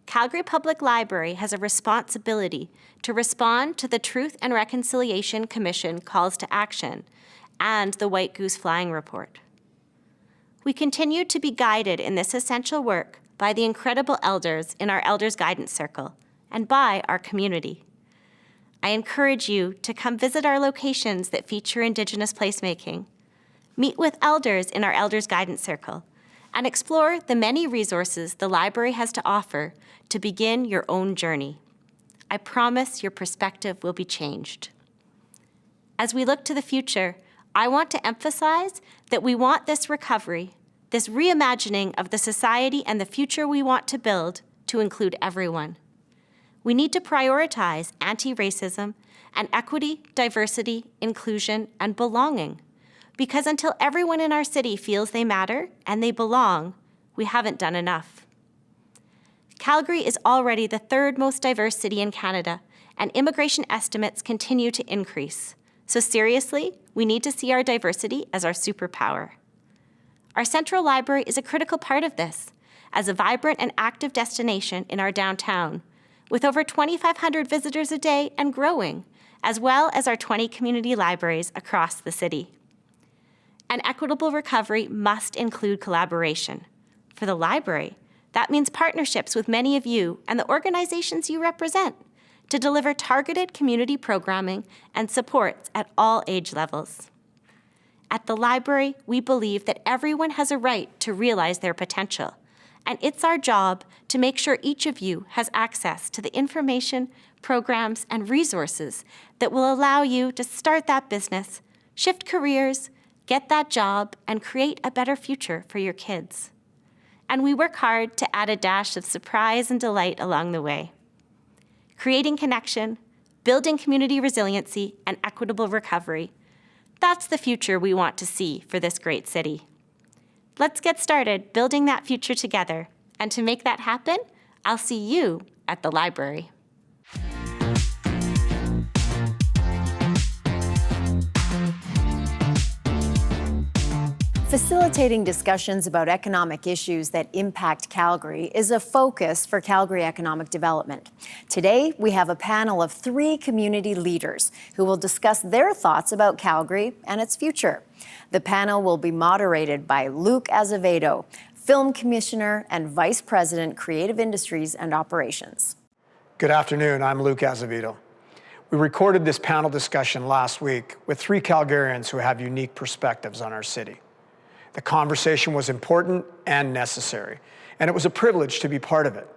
Calgary Public Library has a responsibility to respond to the Truth and Reconciliation Commission calls to action and the White Goose Flying Report. We continue to be guided in this essential work by the incredible elders in our Elders Guidance Circle and by our community. I encourage you to come visit our locations that feature Indigenous placemaking, meet with elders in our Elders Guidance Circle, and explore the many resources the library has to offer to begin your own journey. I promise your perspective will be changed. As we look to the future, I want to emphasize that we want this recovery, this reimagining of the society and the future we want to build, to include everyone. We need to prioritize anti-racism and equity, diversity, inclusion, and belonging. Because until everyone in our city feels they matter and they belong, we haven't done enough. Calgary is already the third most diverse city in Canada, and immigration estimates continue to increase. So seriously, we need to see our diversity as our superpower. Our Central Library is a critical part of this, as a vibrant and active destination in our downtown, with over 2,500 visitors a day and growing, as well as our 20 community libraries across the city. An equitable recovery must include collaboration. For the library, that means partnerships with many of you and the organizations you represent to deliver targeted community programming and supports at all age levels. At the library, we believe that everyone has a right to realize their potential, and it's our job to make sure each of you has access to the information, programs, and resources that will allow you to start that business, shift careers, get that job, and create a better future for your kids. And we work hard to add a dash of surprise and delight along the way. Creating connection, building community resiliency, and equitable recovery. That's the future we want to see for this great city. Let's get started building that future together. And to make that happen, I'll see you at the library. Facilitating discussions about economic issues that impact Calgary is a focus for Calgary Economic Development. Today, we have a panel of 3 community leaders who will discuss their thoughts about Calgary and its future. The panel will be moderated by Luke Azevedo, Film Commissioner and Vice President, Creative Industries and Operations. Good afternoon, I'm Luke Azevedo. We recorded this panel discussion last week with 3 Calgarians who have unique perspectives on our city. The conversation was important and necessary, and it was a privilege to be part of it.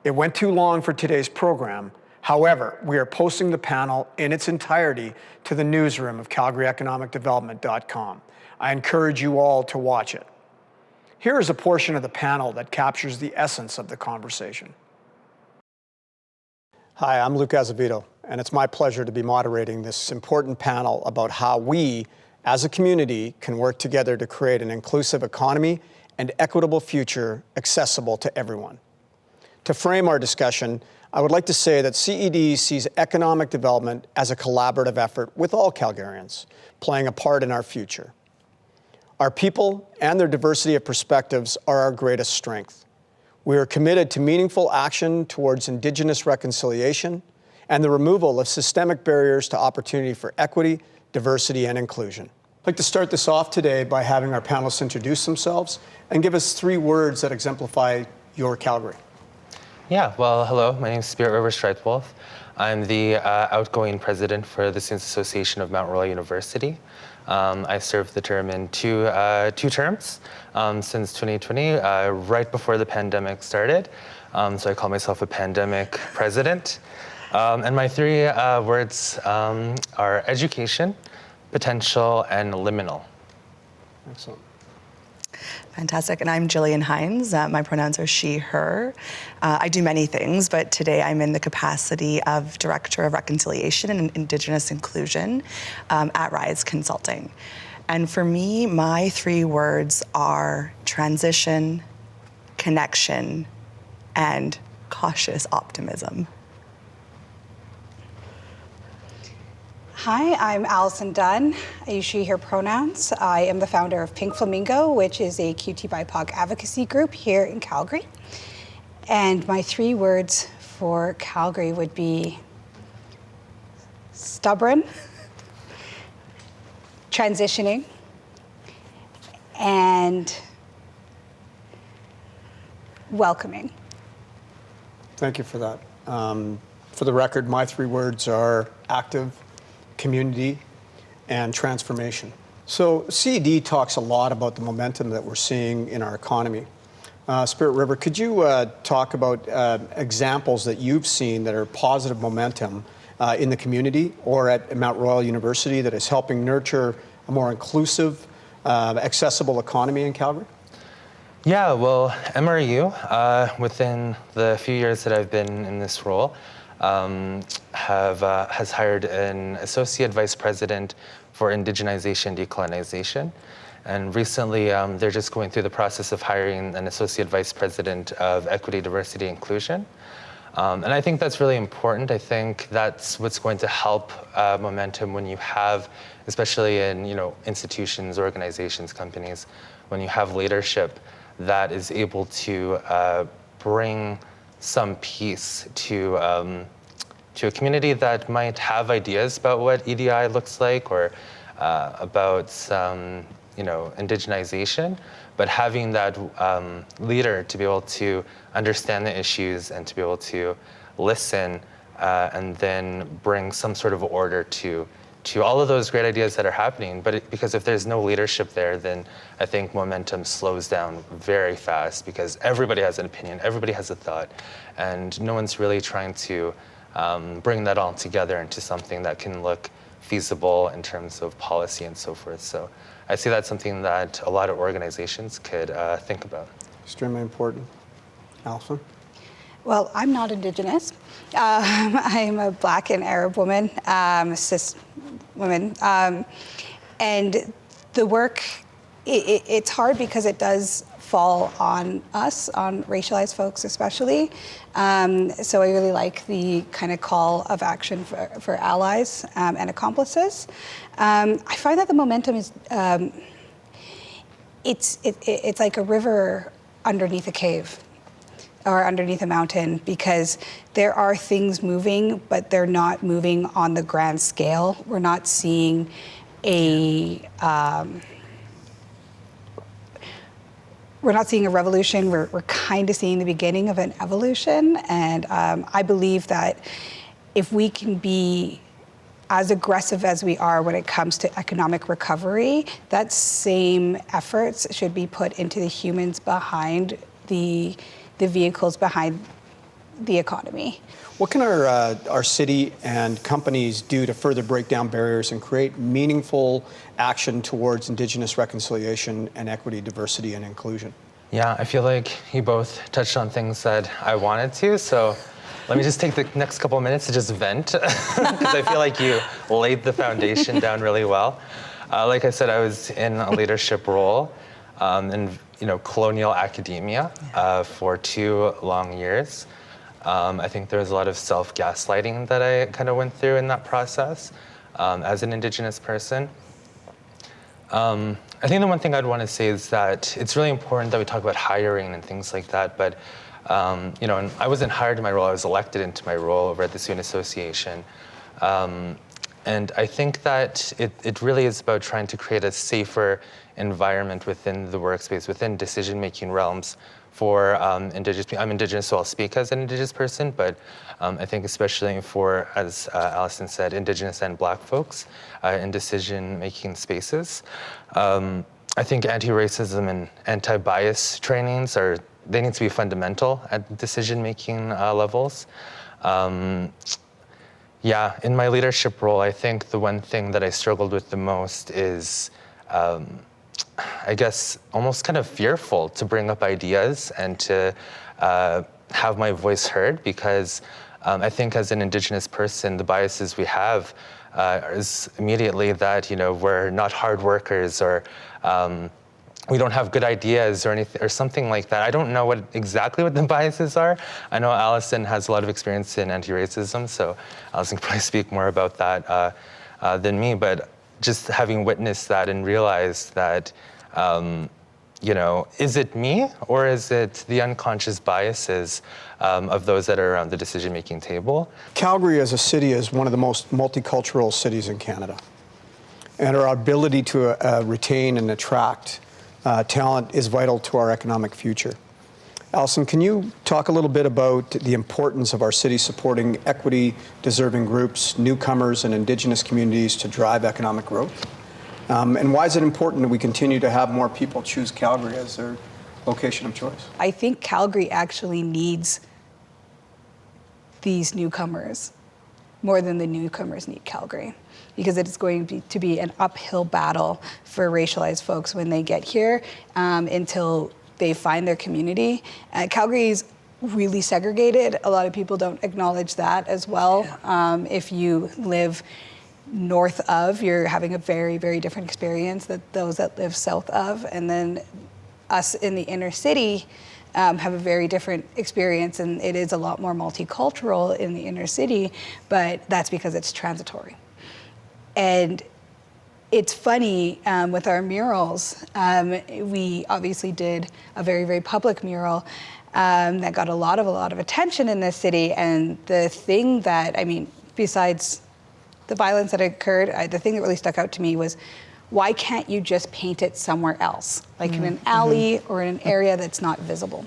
It went too long for today's program. However, we are posting the panel in its entirety to the newsroom of calgaryeconomicdevelopment.com. I encourage you all to watch it. Here is a portion of the panel that captures the essence of the conversation. Hi, I'm Luke Azevedo, and it's my pleasure to be moderating this important panel about how we, as a community, can work together to create an inclusive economy and equitable future accessible to everyone. To frame our discussion, I would like to say that CED sees economic development as a collaborative effort with all Calgarians, playing a part in our future. Our people and their diversity of perspectives are our greatest strength. We are committed to meaningful action towards Indigenous reconciliation and the removal of systemic barriers to opportunity for equity, diversity, and inclusion. I'd like to start this off today by having our panelists introduce themselves and give us 3 words that exemplify your Calgary. Yeah, well, hello, my name is Spirit River Stripewolf. I'm the outgoing president for the Students Association of Mount Royal University. I served the term in two terms since 2020, right before the pandemic started. So I call myself a pandemic president. And my 3 words are education, potential, and liminal. Excellent. Fantastic. And I'm Gillian Hynes. My pronouns are she, her. I do many things, but today I'm in the capacity of Director of Reconciliation and Indigenous Inclusion at Rise Consulting. And for me, my 3 words are transition, connection, and cautious optimism. Hi, I'm Allison Dunne. I use she, her pronouns. I am the founder of Pink Flamingo, which is a QT BIPOC advocacy group here in Calgary. And my 3 words for Calgary would be stubborn, transitioning, and welcoming. Thank you for that. For the record, my 3 words are active, community, and transformation. So CED talks a lot about the momentum that we're seeing in our economy. Spirit River, could you talk about examples that you've seen that are positive momentum in the community or at Mount Royal University that is helping nurture a more inclusive, accessible economy in Calgary? Yeah, well, MRU, within the few years that I've been in this role, has hired an associate vice president for indigenization decolonization. And recently, they're just going through the process of hiring an associate vice president of equity, diversity, inclusion. And I think that's really important. I think that's what's going to help momentum when you have, especially in institutions, organizations, companies, when you have leadership that is able to bring some peace to a community that might have ideas about what EDI looks like or about indigenization, but having that leader to be able to understand the issues and to be able to listen and then bring some sort of order to all of those great ideas that are happening. But because if there's no leadership there, then I think momentum slows down very fast because everybody has an opinion, everybody has a thought, and no one's really trying to bring that all together into something that can look feasible in terms of policy and so forth. So I see that's something that a lot of organizations could think about. Extremely important. Allison? Well, I'm not Indigenous. I'm a Black and Arab woman, cis woman. And the work, it's hard because it does fall on us, on racialized folks especially. So I really like the kind of call of action for allies and accomplices. I find that the momentum is, it's like a river underneath a cave or underneath a mountain because there are things moving, but they're not moving on the grand scale. We're not seeing a revolution. We're kind of seeing the beginning of an evolution. And I believe that if we can be as aggressive as we are when it comes to economic recovery, that same efforts should be put into the humans behind the vehicles behind the economy. What can our city and companies do to further break down barriers and create meaningful action towards Indigenous reconciliation and equity, diversity, and inclusion? Yeah, I feel like you both touched on things that I wanted to. So Let me just take the next couple of minutes to just vent, because I feel like you laid the foundation down really well. Like I said, I was in a leadership role in colonial academia for 2 long years. I think there was a lot of self-gaslighting that I kind of went through in that process as an Indigenous person. I think the one thing I'd want to say is that it's really important that we talk about hiring and things like that, but and I wasn't hired in my role, I was elected into my role over at the Student Association. And I think that it really is about trying to create a safer environment within the workspace, within decision-making realms for Indigenous people. I'm Indigenous, so I'll speak as an Indigenous person, but I think especially for, as Allison said, Indigenous and Black folks in decision-making spaces. I think anti-racism and anti-bias trainings they need to be fundamental at decision-making levels. Yeah, in my leadership role, I think the one thing that I struggled with the most is, I guess, almost kind of fearful to bring up ideas and to have my voice heard, because I think as an Indigenous person, the biases we have is immediately that, we're not hard workers, or we don't have good ideas or anything or something like that. I don't know exactly what the biases are. I know Allison has a lot of experience in anti-racism, so Allison can probably speak more about that than me. But just having witnessed that and realized that, is it me or is it the unconscious biases of those that are around the decision-making table? Calgary as a city is one of the most multicultural cities in Canada. And our ability to retain and attract talent is vital to our economic future. Allison, can you talk a little bit about the importance of our city supporting equity-deserving groups, newcomers, and Indigenous communities to drive economic growth? And why is it important that we continue to have more people choose Calgary as their location of choice? I think Calgary actually needs these newcomers more than the newcomers need Calgary, because it's going to be an uphill battle for racialized folks when they get here until they find their community. Calgary is really segregated. A lot of people don't acknowledge that as well. If you live north of, you're having a very, very different experience than those that live south of. And then us in the inner city have a very different experience, and it is a lot more multicultural in the inner city, but that's because it's transitory. And it's funny, with our murals, we obviously did a very, very public mural that got a lot of attention in this city. And the thing that, besides the violence that occurred, the thing that really stuck out to me was, why can't you just paint it somewhere else? Like in an alley or in an area that's not visible?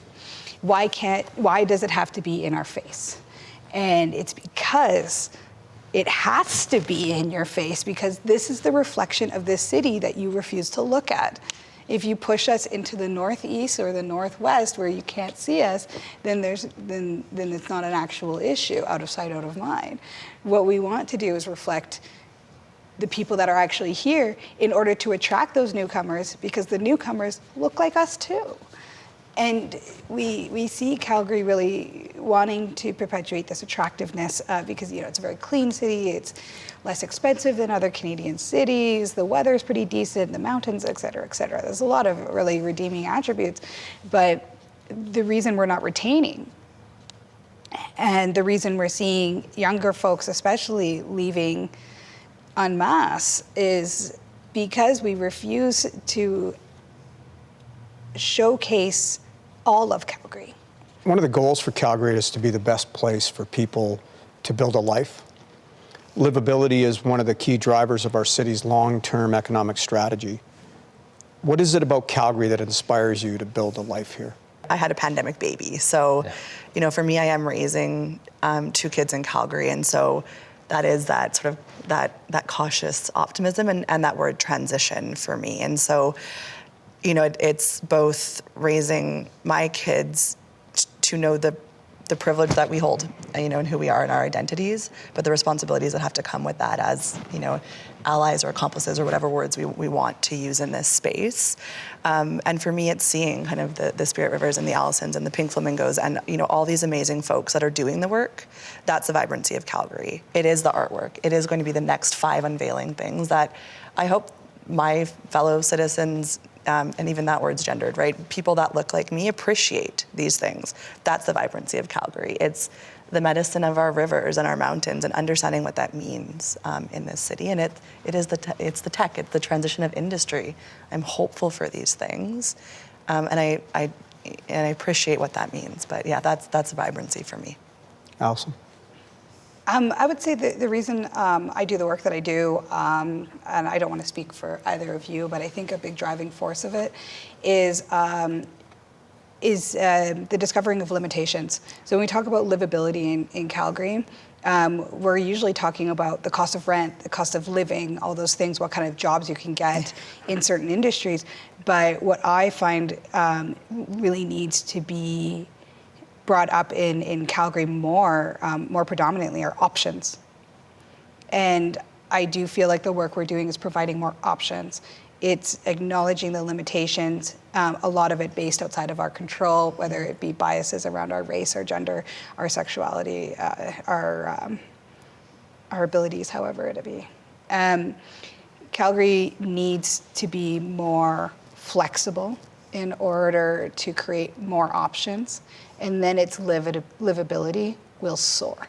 Why does it have to be in our face? And it's because it has to be in your face, because this is the reflection of this city that you refuse to look at. If you push us into the northeast or the northwest where you can't see us, then it's not an actual issue, out of sight, out of mind. What we want to do is reflect the people that are actually here in order to attract those newcomers, because the newcomers look like us too. And we see Calgary really wanting to perpetuate this attractiveness because it's a very clean city, it's less expensive than other Canadian cities, the weather's pretty decent, the mountains, et cetera, et cetera. There's a lot of really redeeming attributes, but the reason we're not retaining, and the reason we're seeing younger folks especially leaving en masse, is because we refuse to showcase all of Calgary. One of the goals for Calgary is to be the best place for people to build a life. Livability is one of the key drivers of our city's long-term economic strategy. What is it about Calgary that inspires you to build a life here? I had a pandemic baby, so for me, I am raising 2 kids in Calgary, and so that is that sort of that cautious optimism and that word transition for me. And so, it's both raising my kids to know the the privilege that we hold, and who we are and our identities, but the responsibilities that have to come with that as, allies or accomplices or whatever words we want to use in this space. And for me, it's seeing kind of the Spirit Rivers and the Allisons and the Pink Flamingos and, all these amazing folks that are doing the work. That's the vibrancy of Calgary. It is the artwork. It is going to be the next 5 unveiling things that I hope my fellow citizens, and even that word's gendered, right? People that look like me appreciate these things. That's the vibrancy of Calgary. It's the medicine of our rivers and our mountains and understanding what that means in this city. And it's the tech, it's the transition of industry. I'm hopeful for these things. And I appreciate what that means. But yeah, that's vibrancy for me. Allison? I would say the reason I do the work that I do, and I don't want to speak for either of you, but I think a big driving force of it is the discovering of limitations. So when we talk about livability in Calgary, we're usually talking about the cost of rent, the cost of living, all those things, what kind of jobs you can get in certain industries. But what I find really needs to be brought up in Calgary more predominantly are options. And I do feel like the work we're doing is providing more options. It's acknowledging the limitations, a lot of it based outside of our control, whether it be biases around our race, our gender, our sexuality, our abilities, however it be. Calgary needs to be more flexible in order to create more options, and then its livability will soar.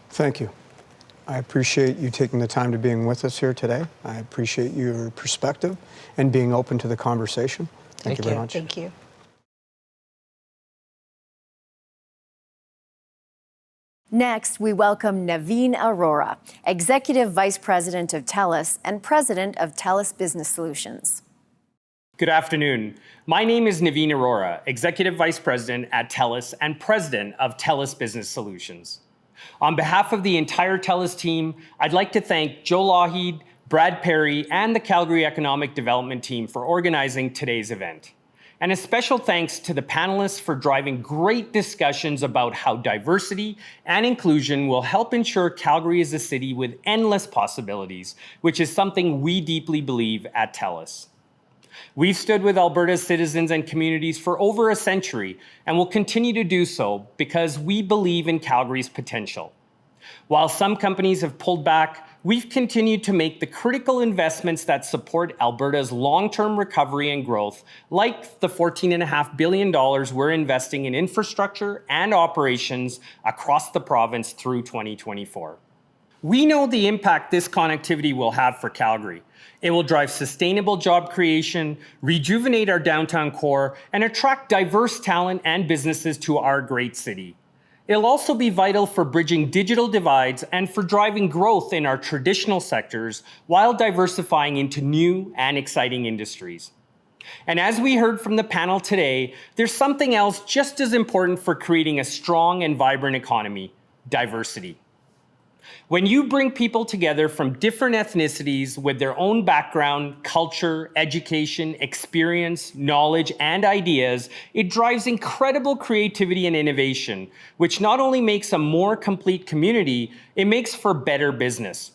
Thank you. I appreciate you taking the time to being with us here today. I appreciate your perspective and being open to the conversation. Thank you very much. Thank you. Next, we welcome Naveen Arora, Executive Vice President of Telus and President of Telus Business Solutions. Good afternoon. My name is Naveen Arora, Executive Vice President at Telus and President of Telus Business Solutions. On behalf of the entire Telus team, I'd like to thank Joe Lougheed, Brad Perry, and the Calgary Economic Development team for organizing today's event. And a special thanks to the panelists for driving great discussions about how diversity and inclusion will help ensure Calgary is a city with endless possibilities, which is something we deeply believe at Telus. We've stood with Alberta's citizens and communities for over a century and will continue to do so because we believe in Calgary's potential. While some companies have pulled back, we've continued to make the critical investments that support Alberta's long-term recovery and growth, like the $14.5 billion we're investing in infrastructure and operations across the province through 2024. We know the impact this connectivity will have for Calgary. It will drive sustainable job creation, rejuvenate our downtown core, and attract diverse talent and businesses to our great city. It'll also be vital for bridging digital divides and for driving growth in our traditional sectors while diversifying into new and exciting industries. And as we heard from the panel today, there's something else just as important for creating a strong and vibrant economy: diversity. When you bring people together from different ethnicities with their own background, culture, education, experience, knowledge, and ideas, it drives incredible creativity and innovation, which not only makes a more complete community, it makes for better business.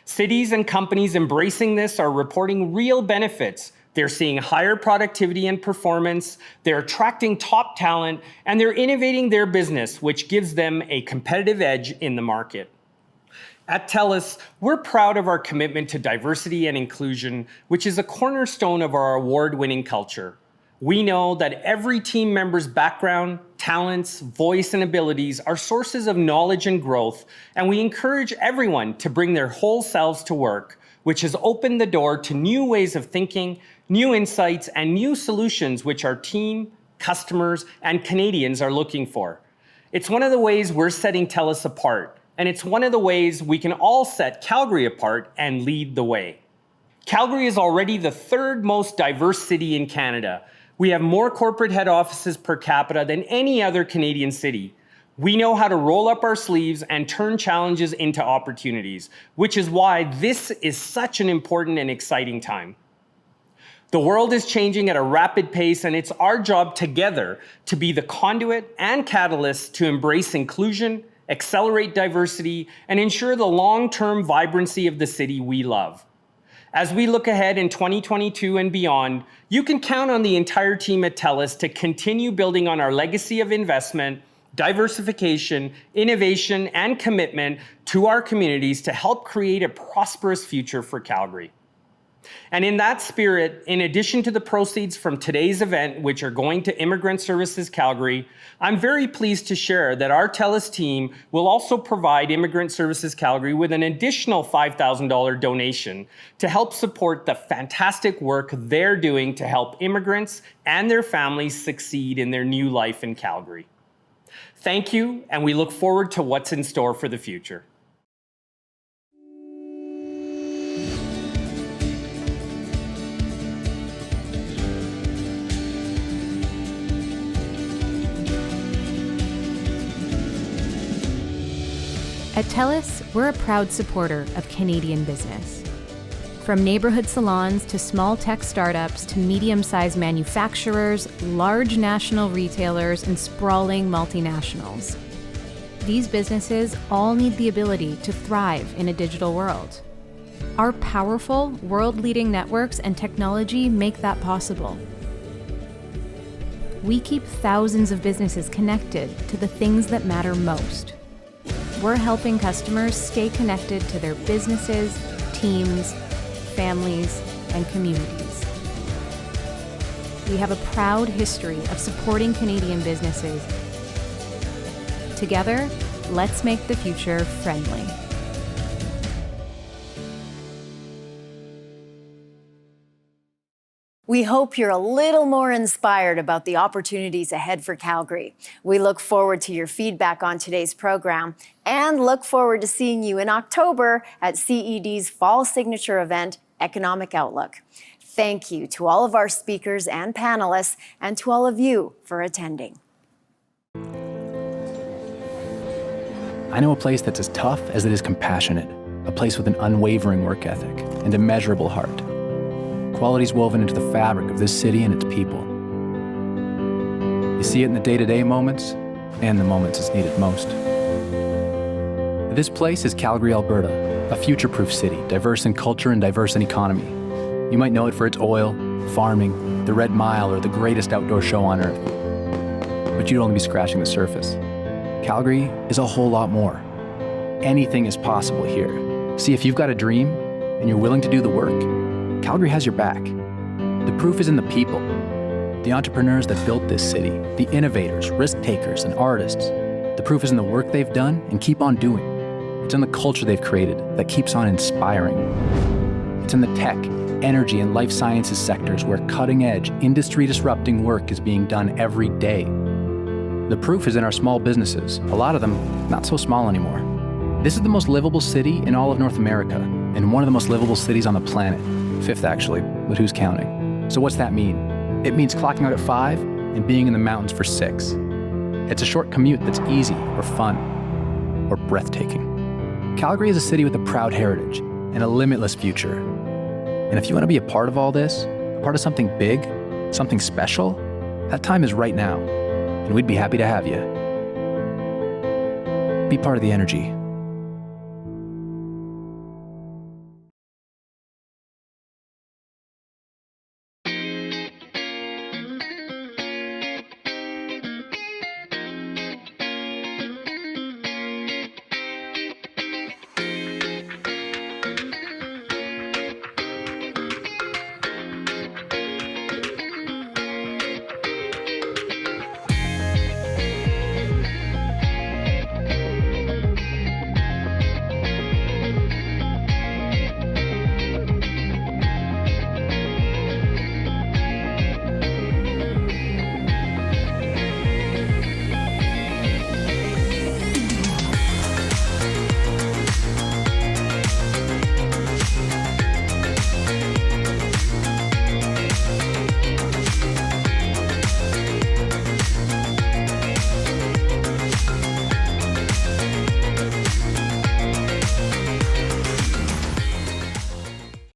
Cities and companies embracing this are reporting real benefits. They're seeing higher productivity and performance, they're attracting top talent, and they're innovating their business, which gives them a competitive edge in the market. At Telus, we're proud of our commitment to diversity and inclusion, which is a cornerstone of our award-winning culture. We know that every team member's background, talents, voice, and abilities are sources of knowledge and growth, and we encourage everyone to bring their whole selves to work, which has opened the door to new ways of thinking, new insights, and new solutions which our team, customers, and Canadians are looking for. It's one of the ways we're setting Telus apart, and it's one of the ways we can all set Calgary apart and lead the way. Calgary is already the third most diverse city in Canada. We have more corporate head offices per capita than any other Canadian city. We know how to roll up our sleeves and turn challenges into opportunities, which is why this is such an important and exciting time. The world is changing at a rapid pace, and it's our job together to be the conduit and catalyst to embrace inclusion, accelerate diversity, and ensure the long-term vibrancy of the city we love. As we look ahead in 2022 and beyond, you can count on the entire team at Telus to continue building on our legacy of investment, diversification, innovation, and commitment to our communities to help create a prosperous future for Calgary. And in that spirit, in addition to the proceeds from today's event, which are going to Immigrant Services Calgary, I'm very pleased to share that our Telus team will also provide Immigrant Services Calgary with an additional $5,000 donation to help support the fantastic work they're doing to help immigrants and their families succeed in their new life in Calgary. Thank you, and we look forward to what's in store for the future. At Telus, we're a proud supporter of Canadian business. From neighborhood salons to small tech startups to medium-sized manufacturers, large national retailers, and sprawling multinationals. These businesses all need the ability to thrive in a digital world. Our powerful, world-leading networks and technology make that possible. We keep thousands of businesses connected to the things that matter most. We're helping customers stay connected to their businesses, teams, families, and communities. We have a proud history of supporting Canadian businesses. Together, let's make the future friendly. We hope you're a little more inspired about the opportunities ahead for Calgary. We look forward to your feedback on today's program and look forward to seeing you in October at CED's fall signature event, Economic Outlook. Thank you to all of our speakers and panelists and to all of you for attending. I know a place that's as tough as it is compassionate, a place with an unwavering work ethic and immeasurable heart. Qualities woven into the fabric of this city and its people. You see it in the day-to-day moments and the moments it's needed most. This place is Calgary, Alberta, a future-proof city, diverse in culture and diverse in economy. You might know it for its oil, farming, the Red Mile, or the greatest outdoor show on earth. But you'd only be scratching the surface. Calgary is a whole lot more. Anything is possible here. See, if you've got a dream and you're willing to do the work, Calgary has your back. The proof is in the people, the entrepreneurs that built this city, the innovators, risk takers, and artists. The proof is in the work they've done and keep on doing. It's in the culture they've created that keeps on inspiring. It's in the tech, energy, and life sciences sectors where cutting-edge, industry-disrupting work is being done every day. The proof is in our small businesses, a lot of them not so small anymore. This is the most livable city in all of North America, and one of the most livable cities on the planet. 5th actually, but who's counting? So what's that mean? It means clocking out at 5 and being in the mountains for 6. It's a short commute that's easy or fun or breathtaking. Calgary is a city with a proud heritage and a limitless future. And if you want to be a part of all this, a part of something big, something special, that time is right now. And we'd be happy to have you. Be part of the energy.